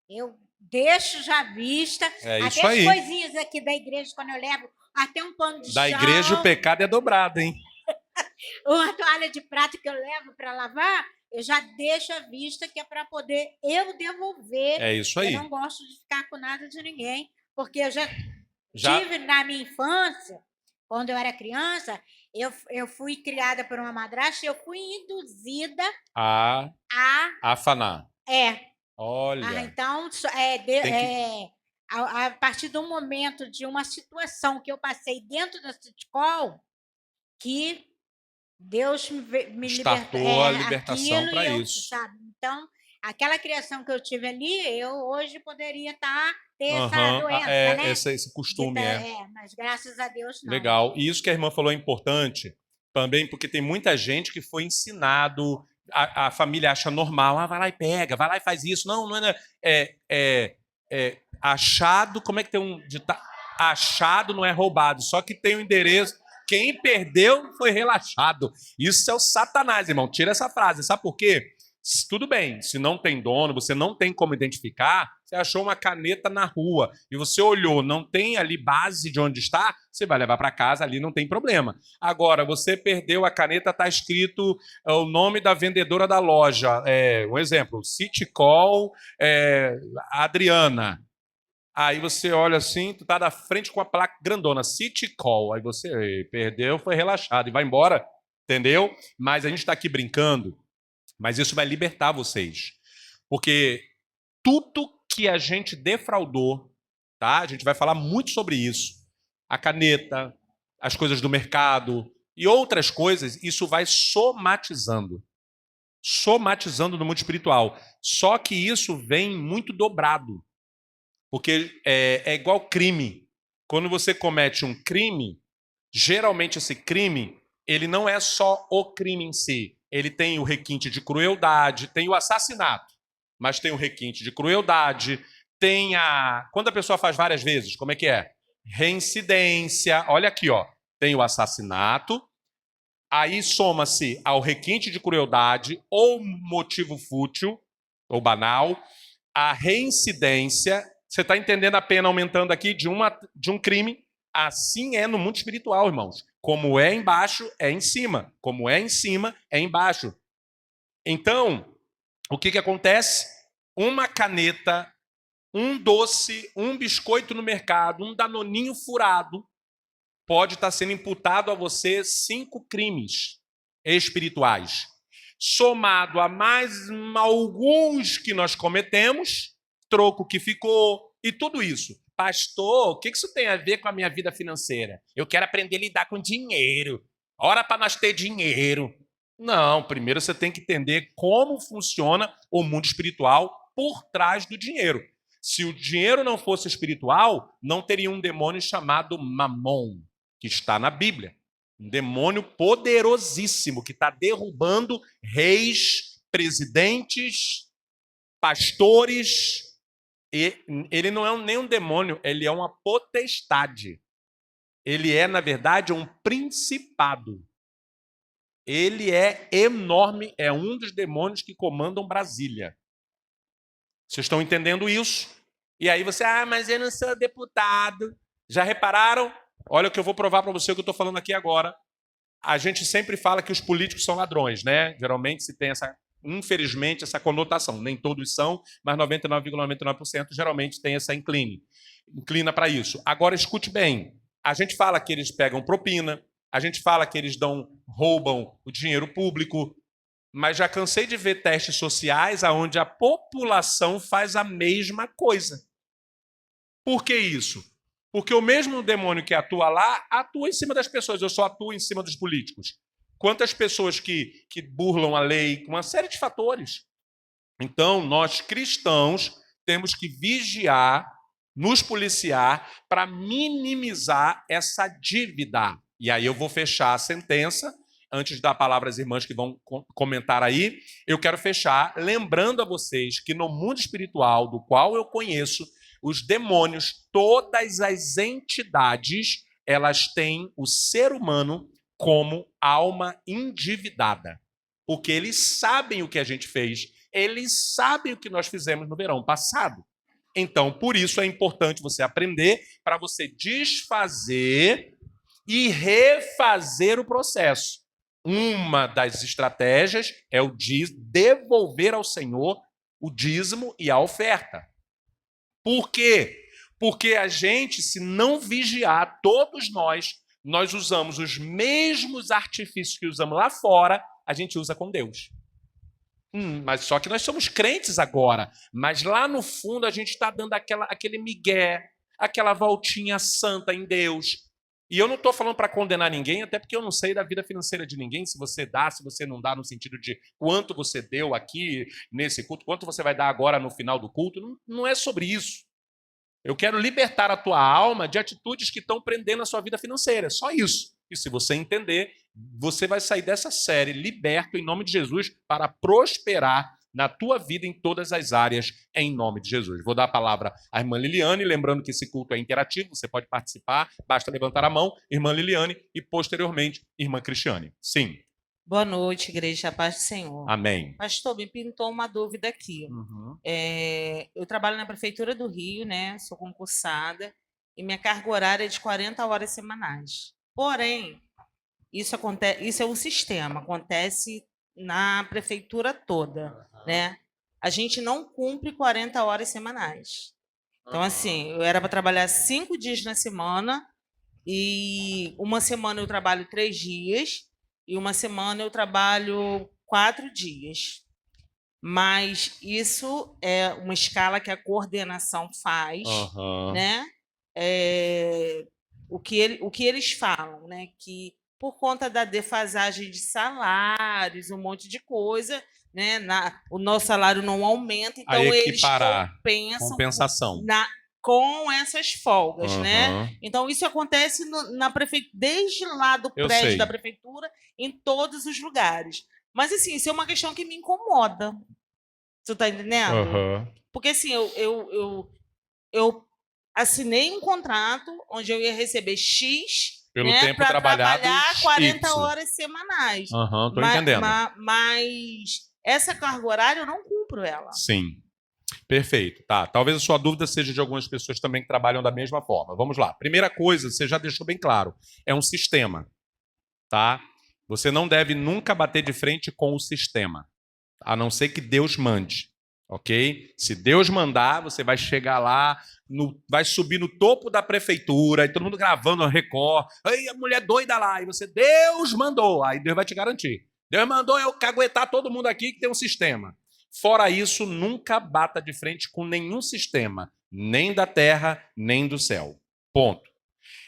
eu deixo já à vista. É até isso as aí. coisinhas aqui da igreja, quando eu levo, até um pano de Da chão, igreja o pecado é dobrado, hein? uma toalha de prato que eu levo para lavar, eu já deixo à vista, que é para poder eu devolver. É isso aí. Eu não gosto de ficar com nada de ninguém, porque eu já Já tive na minha infância, quando eu era criança, eu fui criada por uma madrasta e eu fui induzida a a. afanar. Olha, Então, a partir do momento de uma situação que eu passei dentro da sitcom, que Deus me libertou. startou a libertação Aquilo, para e eu, isso. sabe? Então, aquela criação que eu tive ali, eu hoje poderia ter essa Aham, doença, né? esse costume é. Mas graças a Deus não. Legal. E isso que a irmã falou é importante também, porque tem muita gente que foi ensinado, a família acha normal, vai lá e pega, vai lá e faz isso. Não, não é achado, como é que tem um ditado? Achado não é roubado, só que tem o endereço. Quem perdeu foi relaxado. Isso é o Satanás, irmão. Tira essa frase. Sabe por quê? Tudo bem, se não tem dono, você não tem como identificar, você achou uma caneta na rua e você olhou, não tem ali base de onde está, você vai levar para casa, ali não tem problema. Agora, você perdeu a caneta, está escrito o nome da vendedora da loja. Um exemplo, City Call Adriana. Aí você olha assim, tu tá na frente com a placa grandona, City Call. Aí você perdeu, foi relaxado e vai embora, entendeu? Mas a gente está aqui brincando, mas isso vai libertar vocês. Porque tudo que a gente defraudou, tá? A gente vai falar muito sobre isso. A caneta, as coisas do mercado e outras coisas, isso vai somatizando. Somatizando no mundo espiritual. Só que isso vem muito dobrado. Porque é igual crime. Quando você comete um crime, geralmente esse crime, ele não é só o crime em si. Ele tem o requinte de crueldade, tem o assassinato, mas tem o requinte de crueldade, tem a... Quando a pessoa faz várias vezes, como é que é? Reincidência. Olha aqui, ó. Tem o assassinato, aí soma-se ao requinte de crueldade ou motivo fútil ou banal, a reincidência. Você está entendendo a pena aumentando aqui de um crime? Assim é no mundo espiritual, irmãos. Como é embaixo, é em cima. Como é em cima, é embaixo. Então, o que acontece? Uma caneta, um doce, um biscoito no mercado, um danoninho furado, pode estar sendo imputado a você 5 crimes espirituais. Somado a mais alguns que nós cometemos, troco que ficou e tudo isso. Pastor, o que isso tem a ver com a minha vida financeira? Eu quero aprender a lidar com dinheiro. Ora para nós ter dinheiro. Não, primeiro você tem que entender como funciona o mundo espiritual por trás do dinheiro. Se o dinheiro não fosse espiritual, não teria um demônio chamado Mamon, que está na Bíblia. Um demônio poderosíssimo que está derrubando reis, presidentes, pastores. E ele não é nem um demônio, ele é uma potestade. Ele é, na verdade, um principado. Ele é enorme, é um dos demônios que comandam Brasília. Vocês estão entendendo isso? E aí você, mas eu não sou deputado. Já repararam? Olha o que eu vou provar para você o que eu estou falando aqui agora. A gente sempre fala que os políticos são ladrões, né? Geralmente se tem essa, infelizmente, essa conotação. Nem todos são, mas 99,99% geralmente tem essa inclina para isso. Agora escute bem. A gente fala que eles pegam propina, a gente fala que eles roubam o dinheiro público, Mas já cansei de ver testes sociais onde a população faz a mesma coisa. Por que isso? Porque o mesmo demônio que atua lá, atua em cima das pessoas. Eu só atuo em cima dos políticos. Quantas pessoas que burlam a lei, uma série de fatores. Então, nós cristãos temos que vigiar, nos policiar, para minimizar essa dívida. E aí eu vou fechar a sentença. Antes de dar a palavra às irmãs que vão comentar aí, eu quero fechar lembrando a vocês que no mundo espiritual, do qual eu conheço, os demônios, todas as entidades, elas têm o ser humano como alma endividada. Porque eles sabem o que a gente fez, eles sabem o que nós fizemos no verão passado. Então, por isso é importante você aprender para você desfazer e refazer o processo. Uma das estratégias é o devolver ao Senhor o dízimo e a oferta. Por quê? Porque a gente, se não vigiar, todos nós usamos os mesmos artifícios que usamos lá fora, a gente usa com Deus. Mas só que nós somos crentes agora. Mas lá no fundo a gente está dando aquele migué, aquela voltinha santa em Deus. E eu não estou falando para condenar ninguém, até porque eu não sei da vida financeira de ninguém, se você dá, se você não dá, no sentido de quanto você deu aqui nesse culto, quanto você vai dar agora no final do culto. Não é sobre isso. Eu quero libertar a tua alma de atitudes que estão prendendo a sua vida financeira. Só isso. E se você entender, você vai sair dessa série liberto em nome de Jesus para prosperar na tua vida em todas as áreas em nome de Jesus. Vou dar a palavra à irmã Liliane, lembrando que esse culto é interativo, você pode participar, basta levantar a mão, irmã Liliane, e posteriormente, irmã Cristiane. Sim. Boa noite, igreja, a paz do Senhor. Amém. Pastor, me pintou uma dúvida aqui. Eu trabalho na Prefeitura do Rio, né? Sou concursada, e minha carga horária é de 40 horas semanais. Porém, isso é um sistema, acontece na prefeitura toda, né? A gente não cumpre 40 horas semanais. Então, assim, eu era para trabalhar 5 dias na semana, e uma semana eu trabalho 3 dias, e uma semana eu trabalho 4 dias. Mas isso é uma escala que a coordenação faz, né? O que eles falam, né? Que por conta da defasagem de salários, um monte de coisa, né? O nosso salário não aumenta, então eles compensam compensação com essas folgas, né? Então isso acontece na prefeitura, desde lá do prédio da prefeitura, em todos os lugares. Mas assim, isso é uma questão que me incomoda. Tu tá entendendo? Porque assim, eu assinei um contrato onde eu ia receber X pelo né, tempo para trabalhado trabalhar 40 X. horas semanais. Tô entendendo. Mas essa carga horária eu não cumpro ela. Sim. Perfeito. Tá. Talvez a sua dúvida seja de algumas pessoas também que trabalham da mesma forma. Vamos lá. Primeira coisa, você já deixou bem claro, é um sistema. Tá? Você não deve nunca bater de frente com o sistema, a não ser que Deus mande. Ok? Se Deus mandar, você vai chegar lá, vai subir no topo da prefeitura, e todo mundo gravando a Record. Aí a mulher doida lá, e você, Deus mandou. Aí Deus vai te garantir. Deus mandou eu caguetar todo mundo aqui que tem um sistema. Fora isso, nunca bata de frente com nenhum sistema, nem da terra, nem do céu. Ponto.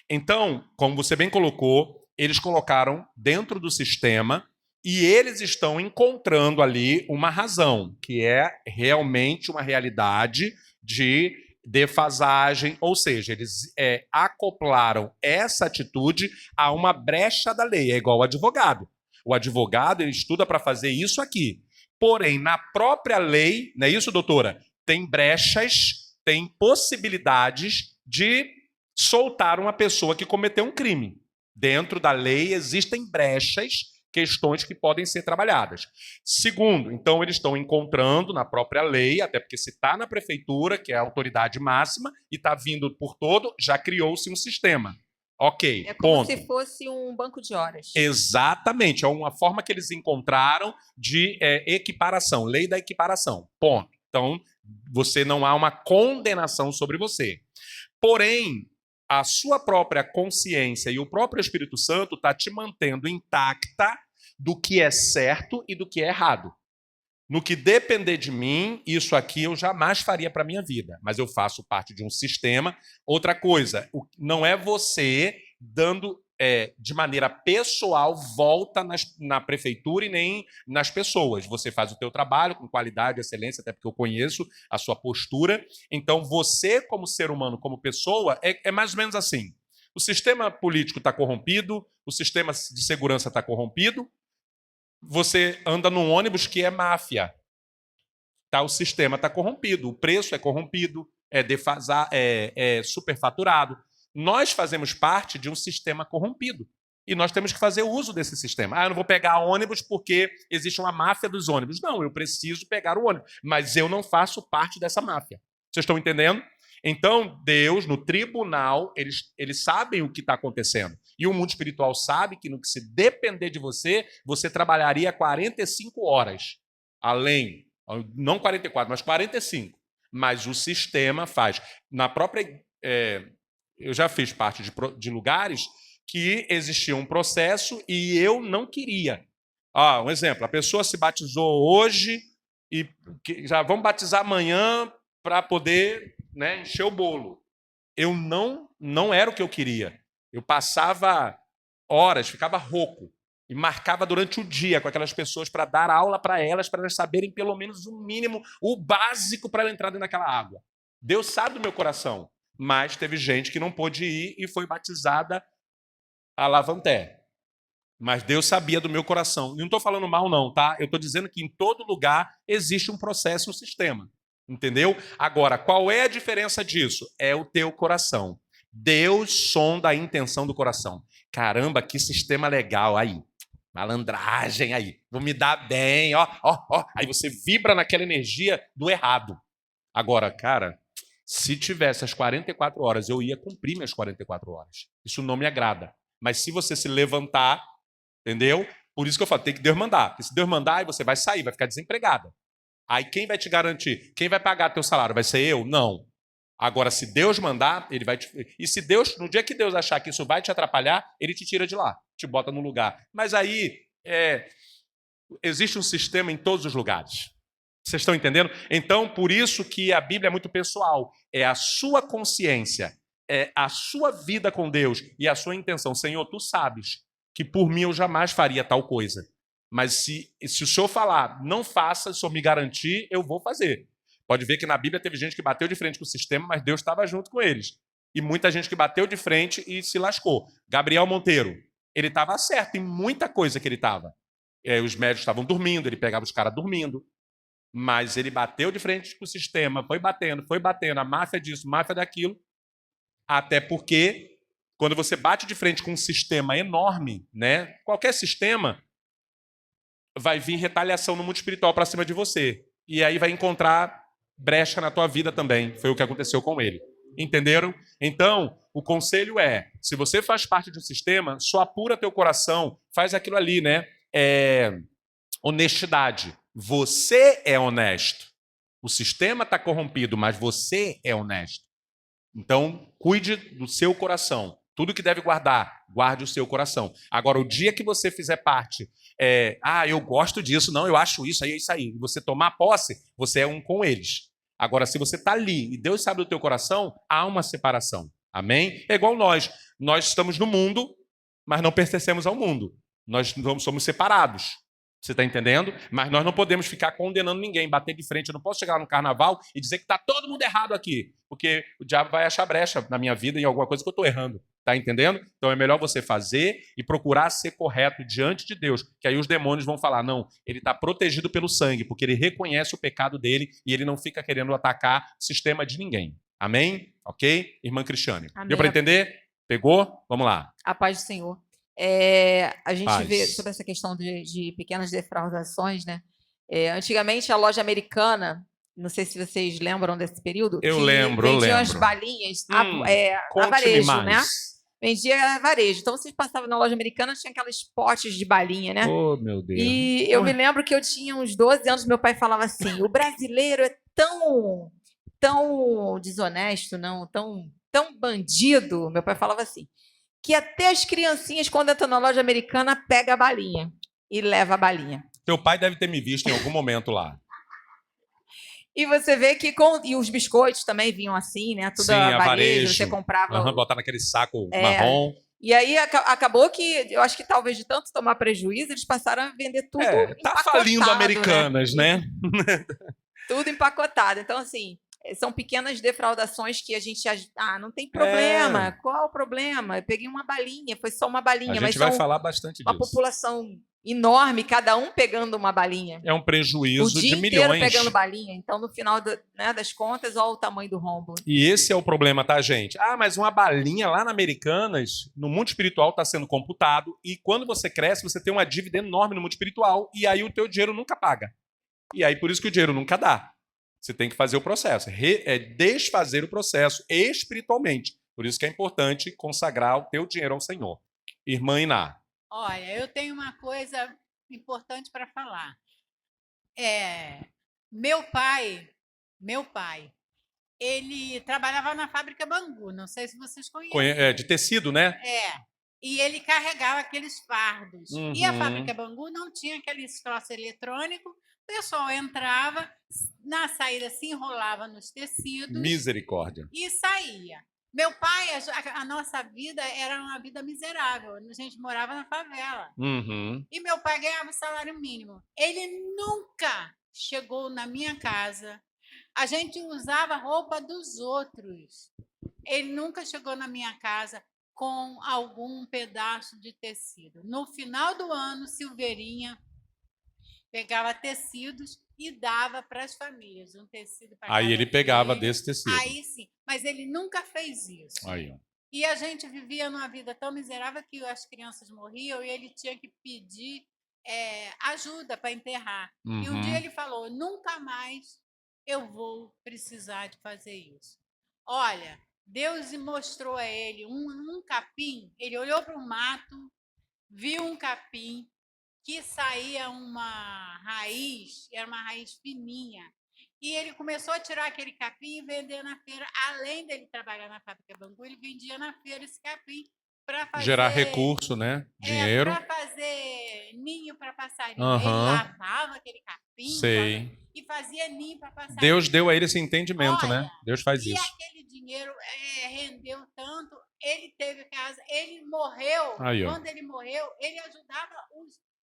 Então, como você bem colocou, eles colocaram dentro do sistema e eles estão encontrando ali uma razão, que é realmente uma realidade de defasagem, ou seja, eles acoplaram essa atitude a uma brecha da lei, é igual ao advogado. O advogado ele estuda para fazer isso aqui. Porém, na própria lei, não é isso, doutora? Tem brechas, tem possibilidades de soltar uma pessoa que cometeu um crime. Dentro da lei existem brechas, questões que podem ser trabalhadas. Segundo, então eles estão encontrando na própria lei, até porque se está na prefeitura, que é a autoridade máxima, e está vindo por todo, já criou-se um sistema. Ok, é como ponto. se fosse um banco de horas. Exatamente, é uma forma que eles encontraram de equiparação, lei da equiparação, ponto. Então, você não há uma condenação sobre você. Porém, a sua própria consciência e o próprio Espírito Santo está te mantendo intacta do que é certo e do que é errado. No que depender de mim, isso aqui eu jamais faria para a minha vida, mas eu faço parte de um sistema. Outra coisa, não é você dando de maneira pessoal volta na prefeitura e nem nas pessoas. Você faz o teu trabalho com qualidade, excelência, até porque eu conheço a sua postura. Então, você, como ser humano, como pessoa, é mais ou menos assim. O sistema político está corrompido, o sistema de segurança está corrompido, você anda num ônibus que é máfia. O sistema está corrompido, o preço é corrompido, é superfaturado. Nós fazemos parte de um sistema corrompido. E nós temos que fazer uso desse sistema. Eu não vou pegar ônibus porque existe uma máfia dos ônibus. Não, eu preciso pegar o ônibus. Mas eu não faço parte dessa máfia. Vocês estão entendendo? Então, Deus, no tribunal, eles sabem o que está acontecendo. E o mundo espiritual sabe que, no que se depender de você, você trabalharia 45 horas. Além, não 44, mas 45. Mas o sistema faz. Na própria... eu já fiz parte de lugares que existia um processo e eu não queria. Um exemplo, a pessoa se batizou hoje e já vamos batizar amanhã para poder, né, encher o bolo. Eu não era o que eu queria. Eu passava horas, ficava rouco e marcava durante o dia com aquelas pessoas para dar aula para elas saberem pelo menos o mínimo, o básico para ela entrar dentro daquela água. Deus sabe do meu coração. Mas teve gente que não pôde ir e foi batizada a Lavanté. Mas Deus sabia do meu coração. E não estou falando mal, não, tá? Eu estou dizendo que em todo lugar existe um processo, um sistema. Entendeu? Agora, qual é a diferença disso? É o teu coração. Deus sonda a intenção do coração. Caramba, que sistema legal aí. Malandragem aí. Vou me dar bem, ó. Aí você vibra naquela energia do errado. Agora, cara... Se tivesse as 44 horas, eu ia cumprir minhas 44 horas. Isso não me agrada. Mas se você se levantar, entendeu? Por isso que eu falo, tem que Deus mandar. Porque se Deus mandar, aí você vai sair, vai ficar desempregada. Aí quem vai te garantir? Quem vai pagar teu salário? Vai ser eu? Não. Agora, se Deus mandar, ele vai te... E se Deus, no dia que Deus achar que isso vai te atrapalhar, ele te tira de lá, te bota no lugar. Mas aí, existe um sistema em todos os lugares. Vocês estão entendendo? Então, por isso que a Bíblia é muito pessoal. É a sua consciência, é a sua vida com Deus e a sua intenção. Senhor, tu sabes que por mim eu jamais faria tal coisa. Mas se o Senhor falar, não faça, se o Senhor me garantir, eu vou fazer. Pode ver que na Bíblia teve gente que bateu de frente com o sistema, mas Deus estava junto com eles. E muita gente que bateu de frente e se lascou. Gabriel Monteiro, ele estava certo em muita coisa que ele estava. Os médicos estavam dormindo, ele pegava os caras dormindo. Mas ele bateu de frente com o sistema, foi batendo, a máfia disso, máfia daquilo, até porque quando você bate de frente com um sistema enorme, né, qualquer sistema, vai vir retaliação no mundo espiritual para cima de você. E aí vai encontrar brecha na tua vida também. Foi o que aconteceu com ele. Entenderam? Então, o conselho é, se você faz parte de um sistema, só apura teu coração, faz aquilo ali, né? Honestidade. Você é honesto. O sistema está corrompido, mas você é honesto. Então, cuide do seu coração. Tudo que deve guardar, guarde o seu coração. Agora, o dia que você fizer parte, eu gosto disso, não, eu acho isso, aí é isso aí. E você tomar posse, você é um com eles. Agora, se você está ali e Deus sabe do teu coração, há uma separação. Amém? É igual nós. Nós estamos no mundo, mas não pertencemos ao mundo. Nós somos separados. Você está entendendo? Mas nós não podemos ficar condenando ninguém, bater de frente. Eu não posso chegar no carnaval e dizer que está todo mundo errado aqui, porque o diabo vai achar brecha na minha vida em alguma coisa que eu estou errando. Está entendendo? Então é melhor você fazer e procurar ser correto diante de Deus, que aí os demônios vão falar, não, ele está protegido pelo sangue, porque ele reconhece o pecado dele e ele não fica querendo atacar o sistema de ninguém. Amém? Ok? Irmã Cristiane. Amém. Deu para entender? Pegou? Vamos lá. A paz do Senhor. A gente vê sobre essa questão de pequenas defraudações, né? Antigamente, a loja americana, não sei se vocês lembram desse período, eu lembro. Vendiam as balinhas a varejo, né? Vendia a varejo. Então, vocês passavam na loja americana, tinha aquelas potes de balinha, né? Oh, meu Deus. E eu me lembro que eu tinha uns 12 anos, meu pai falava assim, o brasileiro é tão desonesto, não, tão bandido, meu pai falava assim, que até as criancinhas, quando entram na loja americana, pegam a balinha. e leva a balinha. Teu pai deve ter me visto em algum momento lá. E você vê que e os biscoitos também vinham assim, né? Tudo Sim, a a varejo, você comprava. Botar naquele saco marrom. E aí acabou que, eu acho que talvez de tanto tomar prejuízo, eles passaram a vender tudo Tá falindo Americanas, né? Tudo empacotado. Então, assim, são pequenas defraudações que a gente... não tem problema. Qual o problema? Eu peguei uma balinha, foi só uma balinha. A gente vai falar bastante disso. Uma população enorme, cada um pegando uma balinha. É um prejuízo de milhões. O dia inteiro pegando balinha. Então, no final das contas, olha o tamanho do rombo. E esse é o problema, tá, gente? Mas uma balinha lá na Americanas, no mundo espiritual, está sendo computado. E quando você cresce, você tem uma dívida enorme no mundo espiritual. E aí o teu dinheiro nunca paga. E aí por isso que o dinheiro nunca dá. Você tem que fazer o processo. Desfazer o processo espiritualmente. Por isso que é importante consagrar o teu dinheiro ao Senhor. Irmã Iná. Olha, eu tenho uma coisa importante para falar. Meu pai, ele trabalhava na fábrica Bangu, não sei se vocês conhecem. De tecido, né? E ele carregava aqueles fardos. E a fábrica Bangu não tinha aquele troço eletrônico, o pessoal entrava, na saída se enrolava nos tecidos. Misericórdia. E saía. Meu pai, a nossa vida era uma vida miserável. A gente morava na favela. E meu pai ganhava o salário mínimo. Ele nunca chegou na minha casa. A gente usava roupa dos outros. Ele nunca chegou na minha casa com algum pedaço de tecido. No final do ano, Silveirinha pegava tecidos e dava para as famílias um tecido para Aí ele pegava desse tecido. Aí sim, mas ele nunca fez isso. Aí, ó. E a gente vivia numa vida tão miserável que as crianças morriam e ele tinha que pedir ajuda para enterrar. E um dia ele falou: nunca mais eu vou precisar de fazer isso. Olha, Deus mostrou a ele um capim. Ele olhou para o mato, viu um capim que saía uma raiz, era uma raiz fininha, e ele começou a tirar aquele capim e vender na feira. Além dele trabalhar na fábrica Bangu, ele vendia na feira esse capim para fazer... Gerar recurso, né? Dinheiro. Para fazer ninho para passarinho. Ele lavava aquele capim e fazia ninho para passarinho. Deus deu a ele esse entendimento, né? Deus faz isso. E aquele dinheiro rendeu tanto, ele teve casa, ele morreu. Quando ele morreu, ele ajudava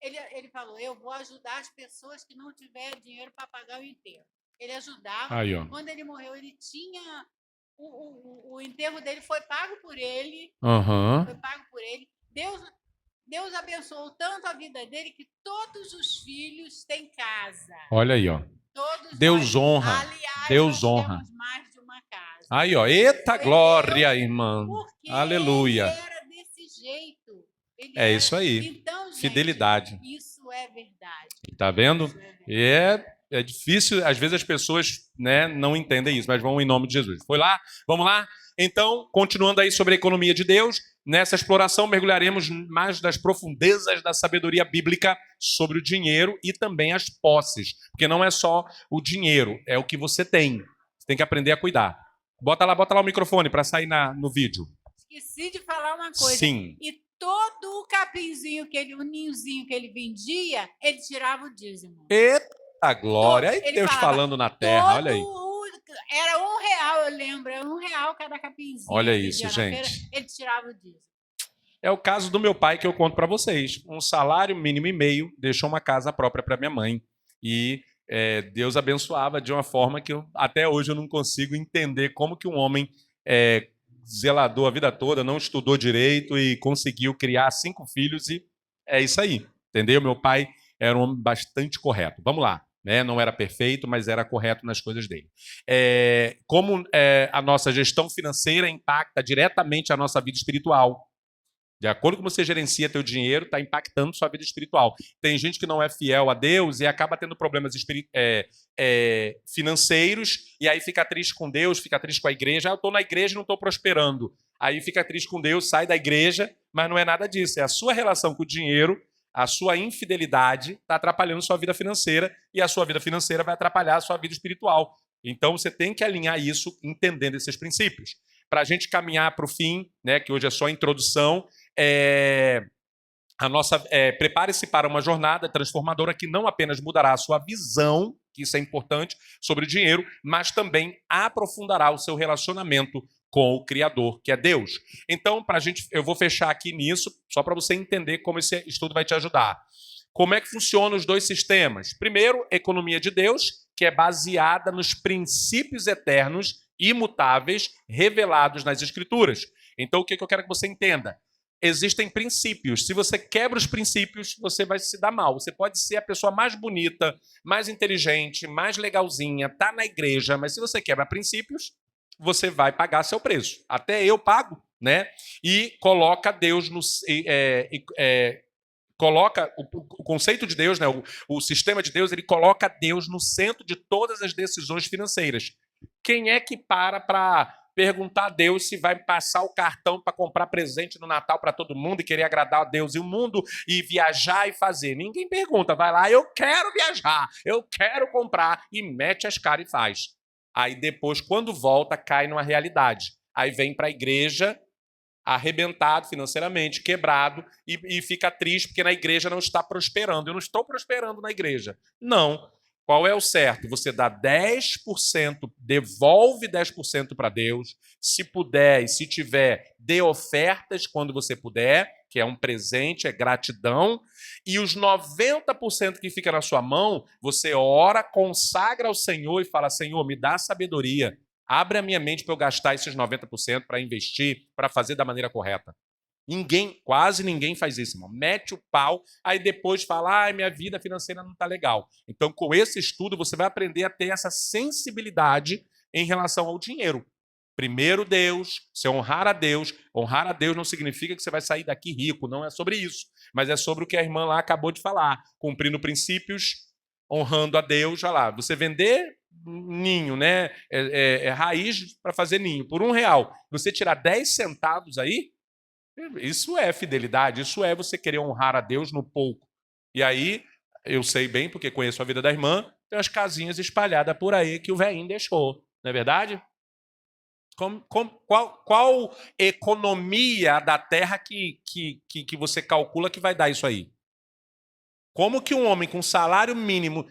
Ele falou: eu vou ajudar as pessoas que não tiverem dinheiro para pagar o enterro. Ele ajudava. Quando ele morreu, ele tinha... O enterro dele foi pago por ele. Foi pago por ele. Deus abençoou tanto a vida dele que todos os filhos têm casa. Olha aí, ó. Deus honra. Aliás, Deus nós honra. temos mais de uma casa. Aí, ó. Eita glória, irmã. Aleluia. Ele era desse jeito. Isso aí. Então, gente, fidelidade. Isso é verdade. Tá vendo? É difícil, às vezes as pessoas, né, não entendem isso, mas vão em nome de Jesus. Foi lá? Vamos lá? Então, continuando aí sobre a economia de Deus, nessa exploração mergulharemos mais das profundezas da sabedoria bíblica sobre o dinheiro e também as posses. Porque não é só o dinheiro, é o que você tem. Você tem que aprender a cuidar. Bota lá o microfone para sair no vídeo. Esqueci de falar uma coisa. Sim. E todo o capinzinho, o ninhozinho que ele vendia, ele tirava o dízimo. Eita glória! Aí Deus falando na terra, olha aí. Era R$1, eu lembro. Era R$1 cada capinzinho. Olha isso, gente. Feira, ele tirava o dízimo. É o caso do meu pai que eu conto para vocês. Um salário mínimo e meio, deixou uma casa própria para minha mãe. E Deus abençoava de uma forma que até hoje eu não consigo entender como que um homem zelador a vida toda, não estudou direito e conseguiu criar 5 filhos e é isso aí, entendeu? Meu pai era um homem bastante correto. Vamos lá, né? Não era perfeito, mas era correto nas coisas dele. Como a nossa gestão financeira impacta diretamente a nossa vida espiritual. De acordo com você gerencia teu dinheiro, está impactando sua vida espiritual. Tem gente que não é fiel a Deus e acaba tendo problemas financeiros e aí fica triste com Deus, fica triste com a igreja. Eu estou na igreja e não estou prosperando. Aí fica triste com Deus, sai da igreja, mas não é nada disso. É a sua relação com o dinheiro, a sua infidelidade está atrapalhando sua vida financeira e a sua vida financeira vai atrapalhar a sua vida espiritual. Então você tem que alinhar isso entendendo esses princípios. Para a gente caminhar para o fim, né, que hoje é só a introdução, Prepare-se para uma jornada transformadora que não apenas mudará a sua visão, que isso é importante, sobre o dinheiro, mas também aprofundará o seu relacionamento com o Criador, que é Deus. Então, eu vou fechar aqui nisso, só para você entender como esse estudo vai te ajudar. Como é que funcionam os dois sistemas? Primeiro, economia de Deus, que é baseada nos princípios eternos, imutáveis, revelados nas Escrituras. Então, o que eu quero que você entenda? Existem princípios. Se você quebra os princípios, você vai se dar mal. Você pode ser a pessoa mais bonita, mais inteligente, mais legalzinha, tá na igreja, mas se você quebra princípios, você vai pagar seu preço. Até eu pago, né? E coloca Deus no... coloca o conceito de Deus, né? O sistema de Deus, ele coloca Deus no centro de todas as decisões financeiras. Quem é que para perguntar a Deus se vai passar o cartão para comprar presente no Natal para todo mundo e querer agradar a Deus e o mundo e viajar e fazer? Ninguém pergunta, vai lá, eu quero viajar, eu quero comprar, e mete as caras e faz. Aí depois, quando volta, cai numa realidade. Aí vem para a igreja arrebentado financeiramente, quebrado, e fica triste porque na igreja não está prosperando. Eu não estou prosperando na igreja. Não. Qual é o certo? Você dá 10%, devolve 10% para Deus. Se puder e se tiver, dê ofertas quando você puder, que é um presente, é gratidão. E os 90% que fica na sua mão, você ora, consagra ao Senhor e fala, Senhor, me dá sabedoria. Abre a minha mente para eu gastar esses 90% para investir, para fazer da maneira correta. Quase ninguém faz isso, irmão. Mete o pau, aí depois fala, minha vida financeira não está legal. Então, com esse estudo, você vai aprender a ter essa sensibilidade em relação ao dinheiro. Primeiro Deus, você honrar a Deus. Honrar a Deus não significa que você vai sair daqui rico, não é sobre isso. Mas é sobre o que a irmã lá acabou de falar. Cumprindo princípios, honrando a Deus. Olha lá, você vender ninho, né? Raiz para fazer ninho, por R$1. Você tirar 10 centavos aí, isso é fidelidade, isso é você querer honrar a Deus no pouco. E aí, eu sei bem, porque conheço a vida da irmã, tem umas casinhas espalhadas por aí que o velhinho deixou, não é verdade? Qual economia da terra que você calcula que vai dar isso aí? Como que um homem com salário mínimo...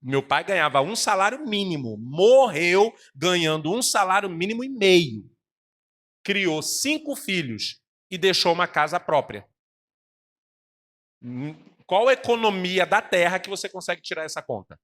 Meu pai ganhava um salário mínimo, morreu ganhando um salário mínimo e meio. Criou 5 filhos e deixou uma casa própria. Qual economia da terra que você consegue tirar essa conta?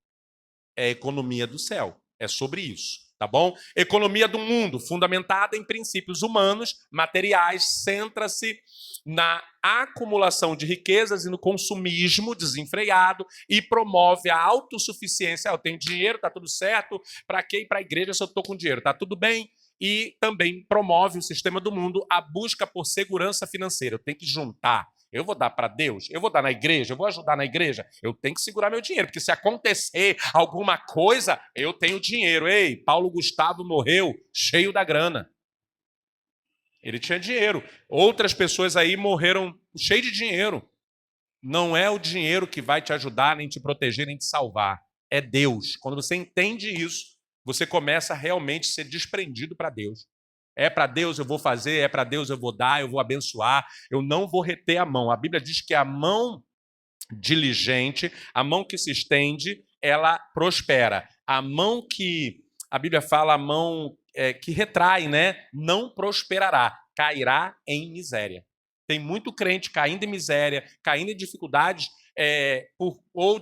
É a economia do céu. É sobre isso, tá bom? Economia do mundo, fundamentada em princípios humanos, materiais, centra-se na acumulação de riquezas e no consumismo desenfreado e promove a autossuficiência. Eu tenho dinheiro, tá tudo certo. Para quê? Para a igreja se eu estou com dinheiro, tá tudo bem. E também promove o sistema do mundo a busca por segurança financeira. Eu tenho que juntar. Eu vou dar para Deus, eu vou dar na igreja, eu vou ajudar na igreja. Eu tenho que segurar meu dinheiro, porque se acontecer alguma coisa, eu tenho dinheiro. Ei, Paulo Gustavo morreu cheio da grana. Ele tinha dinheiro. Outras pessoas aí morreram cheios de dinheiro. Não é o dinheiro que vai te ajudar, nem te proteger, nem te salvar. É Deus. Quando você entende isso, você começa a realmente ser desprendido para Deus. É para Deus eu vou fazer, é para Deus eu vou dar, eu vou abençoar, eu não vou reter a mão. A Bíblia diz que a mão diligente, a mão que se estende, ela prospera. A mão que, a Bíblia fala, a mão que retrai, né, não prosperará, cairá em miséria. Tem muito crente caindo em miséria, caindo em dificuldades por ou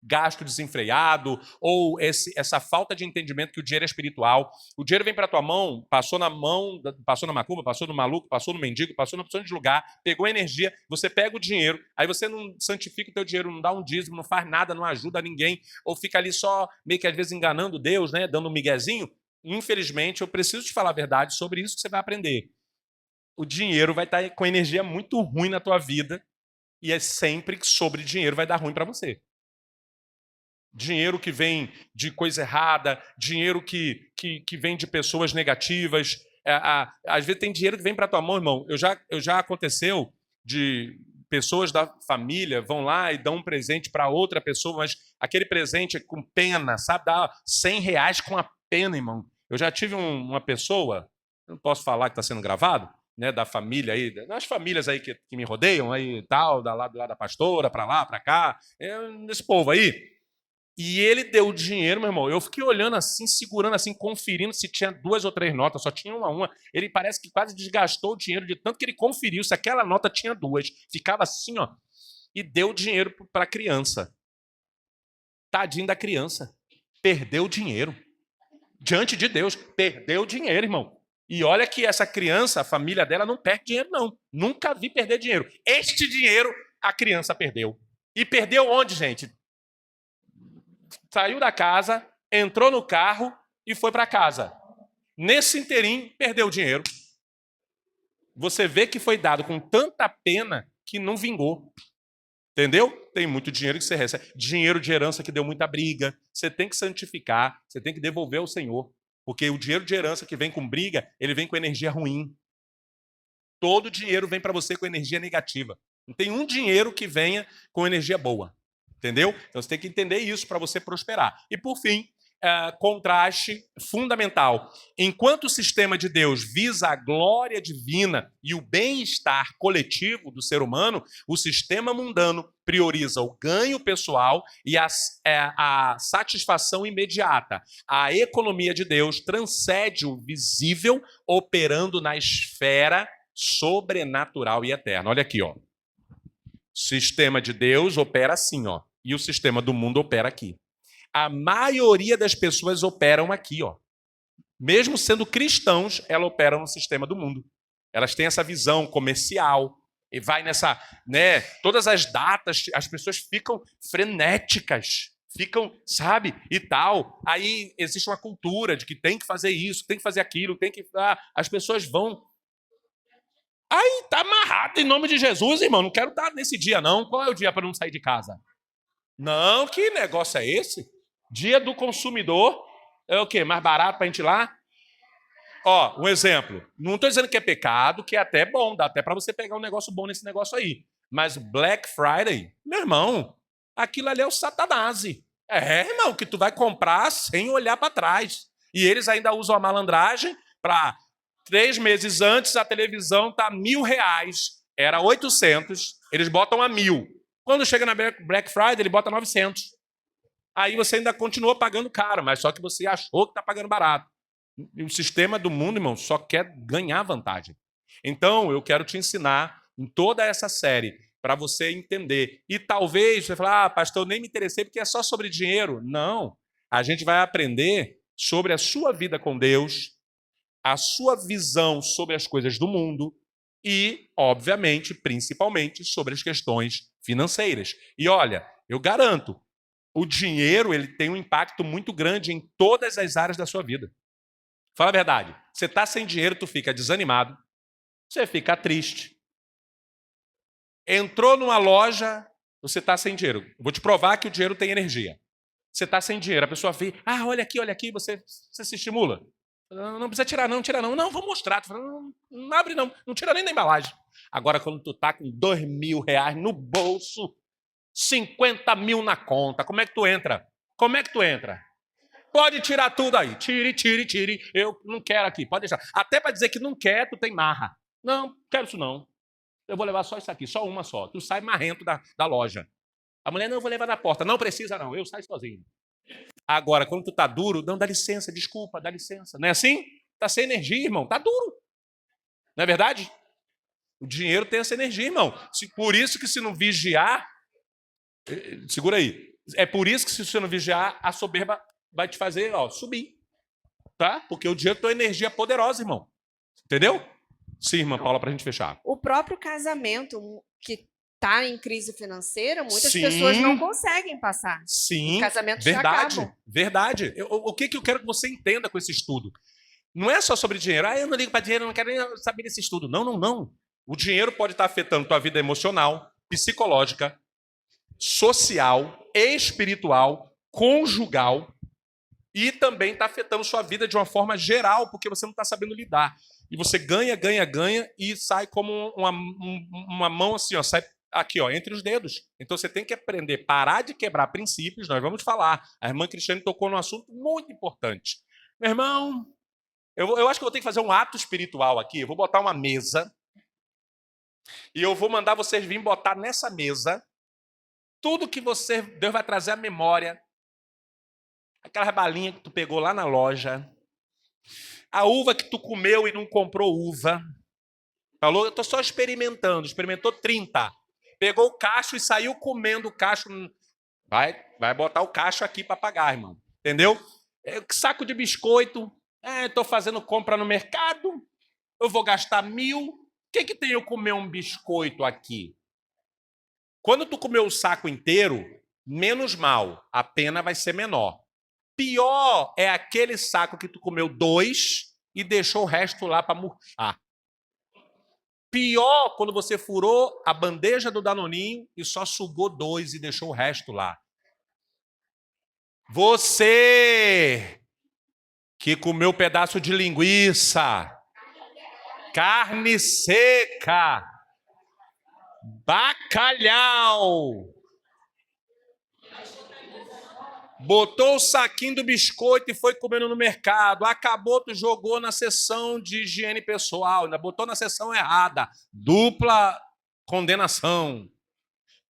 gasto desenfreado, ou essa falta de entendimento que o dinheiro é espiritual. O dinheiro vem para a tua mão, passou na macumba, passou no maluco, passou no mendigo, passou na opção de lugar, pegou energia, você pega o dinheiro, aí você não santifica o teu dinheiro, não dá um dízimo, não faz nada, não ajuda ninguém, ou fica ali só meio que às vezes enganando Deus, né, dando um miguezinho. Infelizmente, eu preciso te falar a verdade sobre isso que você vai aprender. O dinheiro vai estar com energia muito ruim na tua vida, e é sempre que sobre dinheiro vai dar ruim para você. Dinheiro que vem de coisa errada, dinheiro que vem de pessoas negativas. Às vezes tem dinheiro que vem para tua mão, irmão. Já aconteceu de pessoas da família vão lá e dão um presente para outra pessoa, mas aquele presente é com pena, sabe? Dá R$100 com a pena, irmão. Eu já tive uma pessoa, não posso falar que está sendo gravado, né, da família aí, das famílias aí que me rodeiam aí tal, lá da pastora, para lá, para cá, esse povo aí. E ele deu o dinheiro, meu irmão. Eu fiquei olhando assim, segurando assim, conferindo se tinha 2 ou 3 notas, só tinha uma. Ele parece que quase desgastou o dinheiro de tanto que ele conferiu se aquela nota tinha 2. Ficava assim, ó, e deu o dinheiro para a criança. Tadinho da criança. Perdeu o dinheiro. Diante de Deus, perdeu o dinheiro, irmão. E olha que essa criança, a família dela, não perde dinheiro, não. Nunca vi perder dinheiro. Este dinheiro a criança perdeu. E perdeu onde, gente? Saiu da casa, entrou no carro e foi para casa. Nesse inteirinho, perdeu o dinheiro. Você vê que foi dado com tanta pena que não vingou. Entendeu? Tem muito dinheiro que você recebe. Dinheiro de herança que deu muita briga. Você tem que santificar, você tem que devolver ao Senhor. Porque o dinheiro de herança que vem com briga, ele vem com energia ruim. Todo dinheiro vem para você com energia negativa. Não tem um dinheiro que venha com energia boa. Entendeu? Então você tem que entender isso para você prosperar. E por fim, contraste fundamental. Enquanto o sistema de Deus visa a glória divina e o bem-estar coletivo do ser humano, o sistema mundano prioriza o ganho pessoal e a satisfação imediata. A economia de Deus transcende o visível, operando na esfera sobrenatural e eterna. Olha aqui, ó. O sistema de Deus opera assim, ó, e o sistema do mundo opera aqui. A maioria das pessoas operam aqui, ó. Mesmo sendo cristãos, elas operam no sistema do mundo. Elas têm essa visão comercial e vai nessa, né? Todas as datas, as pessoas ficam frenéticas, ficam, sabe, e tal. Aí existe uma cultura de que tem que fazer isso, tem que fazer aquilo, tem que. As pessoas vão. Aí tá amarrado em nome de Jesus, irmão. Não quero estar nesse dia, não. Qual é o dia para não sair de casa? Não, que negócio é esse? Dia do consumidor é o quê? Mais barato para a gente ir lá? Ó, um exemplo. Não estou dizendo que é pecado, que é até bom, dá até para você pegar um negócio bom nesse negócio aí. Mas Black Friday, meu irmão, aquilo ali é o Satanás. Irmão, que tu vai comprar sem olhar para trás. E eles ainda usam a malandragem para 3 meses antes a televisão tá R$1.000, era 800, eles botam a 1.000. Quando chega na Black Friday, ele bota 900. Aí você ainda continua pagando caro, mas só que você achou que está pagando barato. E o sistema do mundo, irmão, só quer ganhar vantagem. Então, eu quero te ensinar em toda essa série para você entender. E talvez você fale, pastor, eu nem me interessei porque é só sobre dinheiro. Não. A gente vai aprender sobre a sua vida com Deus, a sua visão sobre as coisas do mundo e, obviamente, principalmente, sobre as questões financeiras. E olha, eu garanto, o dinheiro ele tem um impacto muito grande em todas as áreas da sua vida. Fala a verdade. Você está sem dinheiro, tu fica desanimado, você fica triste. Entrou numa loja, você está sem dinheiro. Vou te provar que o dinheiro tem energia. Você está sem dinheiro, a pessoa vê, olha aqui, você se estimula. Não precisa tirar não, tira não. Não, vou mostrar. Não abre não, não tira nem da embalagem. Agora, quando tu tá com R$2.000 no bolso, 50 mil na conta, como é que tu entra? Como é que tu entra? Pode tirar tudo aí. Tire. Eu não quero aqui, pode deixar. Até para dizer que não quer, tu tem marra. Não, quero isso não. Eu vou levar só isso aqui, só uma só. Tu sai marrento da loja. A mulher, não, eu vou levar na porta. Não precisa não, eu saio sozinho. Agora, quando tu tá duro, não, dá licença, desculpa, dá licença. Não é assim? Tá sem energia, irmão, tá duro. Não é verdade? O dinheiro tem essa energia, irmão. Por isso que se não vigiar, segura aí. É por isso que se você não vigiar, a soberba vai te fazer subir. Tá? Porque o dinheiro tem uma energia poderosa, irmão. Entendeu? Sim, irmã Paula, pra gente fechar. O próprio casamento que está em crise financeira, muitas pessoas não conseguem passar. Sim, os casamentos verdade, já acabam. verdade. O que eu quero que você entenda com esse estudo? Não é só sobre dinheiro. Eu não ligo para dinheiro, eu não quero nem saber desse estudo. Não. O dinheiro pode estar afetando tua vida emocional, psicológica, social, espiritual, conjugal e também está afetando sua vida de uma forma geral, porque você não está sabendo lidar. E você ganha e sai como uma mão assim, sai aqui, entre os dedos. Então você tem que aprender, parar de quebrar princípios, nós vamos falar. A irmã Cristiane tocou num assunto muito importante. Meu irmão, Eu acho que eu vou ter que fazer um ato espiritual aqui. Eu vou botar uma mesa e eu vou mandar vocês virem botar nessa mesa tudo que Deus vai trazer à memória. Aquela balinha que tu pegou lá na loja, a uva que tu comeu e não comprou uva. Falou, eu estou só experimentando. Experimentou 30. Pegou o cacho e saiu comendo o cacho. Vai botar o cacho aqui para pagar, irmão. Entendeu? Saco de biscoito. Estou fazendo compra no mercado. Eu vou gastar 1.000. O que tem eu comer um biscoito aqui? Quando tu comer o saco inteiro, menos mal. A pena vai ser menor. Pior é aquele saco que tu comeu 2 e deixou o resto lá para murchar. Pior quando você furou a bandeja do Danoninho e só sugou 2 e deixou o resto lá. Você que comeu pedaço de linguiça, carne seca, bacalhau, botou o saquinho do biscoito e foi comendo no mercado. Acabou, tu jogou na seção de higiene pessoal. Ainda botou na seção errada. Dupla condenação.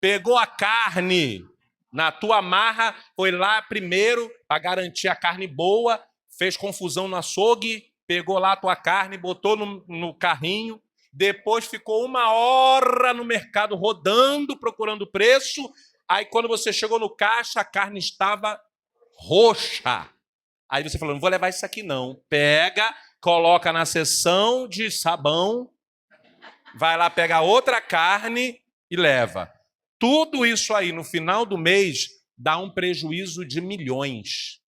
Pegou a carne na tua marra, foi lá primeiro para garantir a carne boa, fez confusão no açougue, pegou lá a tua carne, botou no carrinho, depois ficou 1 hora no mercado rodando, procurando preço. Aí, quando você chegou no caixa, a carne estava roxa. Aí você falou, não vou levar isso aqui não. Pega, coloca na seção de sabão, vai lá pegar outra carne e leva. Tudo isso aí, no final do mês, dá um prejuízo de milhões.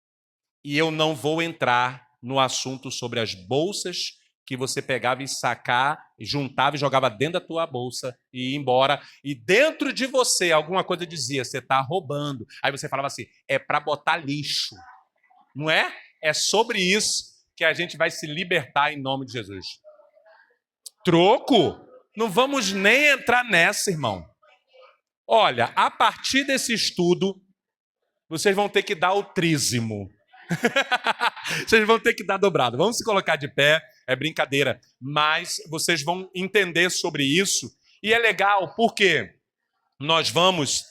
E eu não vou entrar no assunto sobre as bolsas que você pegava e sacava, juntava e jogava dentro da tua bolsa e ia embora. E dentro de você, alguma coisa dizia, você está roubando. Aí você falava assim, é para botar lixo. Não é? É sobre isso que a gente vai se libertar em nome de Jesus. Troco? Não vamos nem entrar nessa, irmão. Olha, a partir desse estudo, vocês vão ter que dar o trízimo. Vocês vão ter que dar dobrado. Vamos se colocar de pé, é brincadeira. Mas vocês vão entender sobre isso. E é legal porque nós vamos...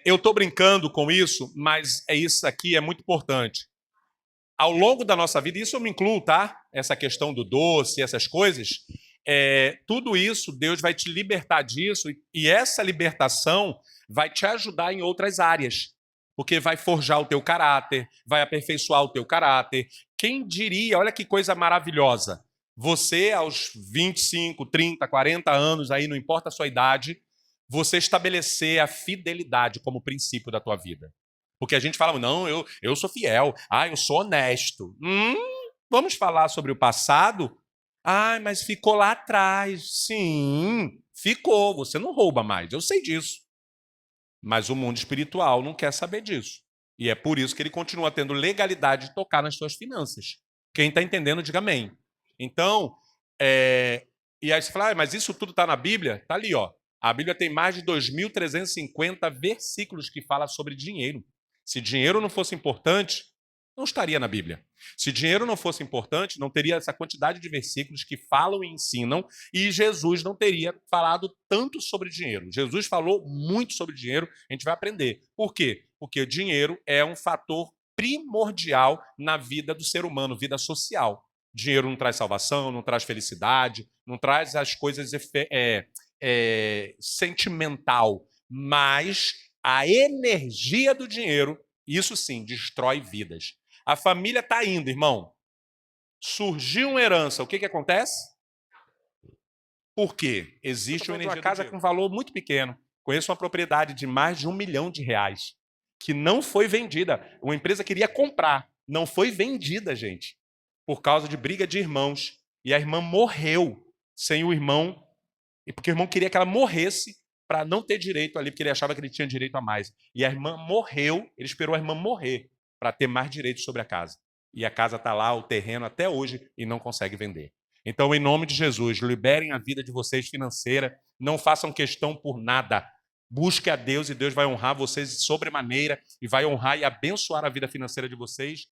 eu estou brincando com isso, mas isso aqui é muito importante. Ao longo da nossa vida, isso eu me incluo, tá? Essa questão do doce, essas coisas... tudo isso, Deus vai te libertar disso e essa libertação vai te ajudar em outras áreas, porque vai forjar o teu caráter, vai aperfeiçoar o teu caráter. Quem diria, olha que coisa maravilhosa, você aos 25, 30, 40 anos, aí não importa a sua idade, você estabelecer a fidelidade como princípio da tua vida. Porque a gente fala, não, eu sou fiel, eu sou honesto. Vamos falar sobre o passado? Mas ficou lá atrás. Sim, ficou. Você não rouba mais, eu sei disso. Mas o mundo espiritual não quer saber disso. E é por isso que ele continua tendo legalidade de tocar nas suas finanças. Quem está entendendo, diga amém. Então, e aí você fala, mas isso tudo está na Bíblia? Está ali, ó. A Bíblia tem mais de 2.350 versículos que falam sobre dinheiro. Se dinheiro não fosse importante, não estaria na Bíblia. Se dinheiro não fosse importante, não teria essa quantidade de versículos que falam e ensinam, e Jesus não teria falado tanto sobre dinheiro. Jesus falou muito sobre dinheiro, a gente vai aprender. Por quê? Porque o dinheiro é um fator primordial na vida do ser humano, vida social. Dinheiro não traz salvação, não traz felicidade, não traz as coisas sentimental, mas a energia do dinheiro, isso sim, destrói vidas. A família está indo, irmão. Surgiu uma herança, o que acontece? Por quê? Existe uma casa com valor muito pequeno. Conheço uma propriedade de mais de R$1 milhão que não foi vendida. Uma empresa queria comprar, não foi vendida, gente, por causa de briga de irmãos. E a irmã morreu sem o irmão, porque o irmão queria que ela morresse para não ter direito ali, porque ele achava que ele tinha direito a mais. E a irmã morreu, ele esperou a irmã morrer para ter mais direitos sobre a casa. E a casa está lá, o terreno, até hoje, e não consegue vender. Então, em nome de Jesus, liberem a vida de vocês financeira, não façam questão por nada. Busque a Deus e Deus vai honrar vocês de sobremaneira e vai honrar e abençoar a vida financeira de vocês.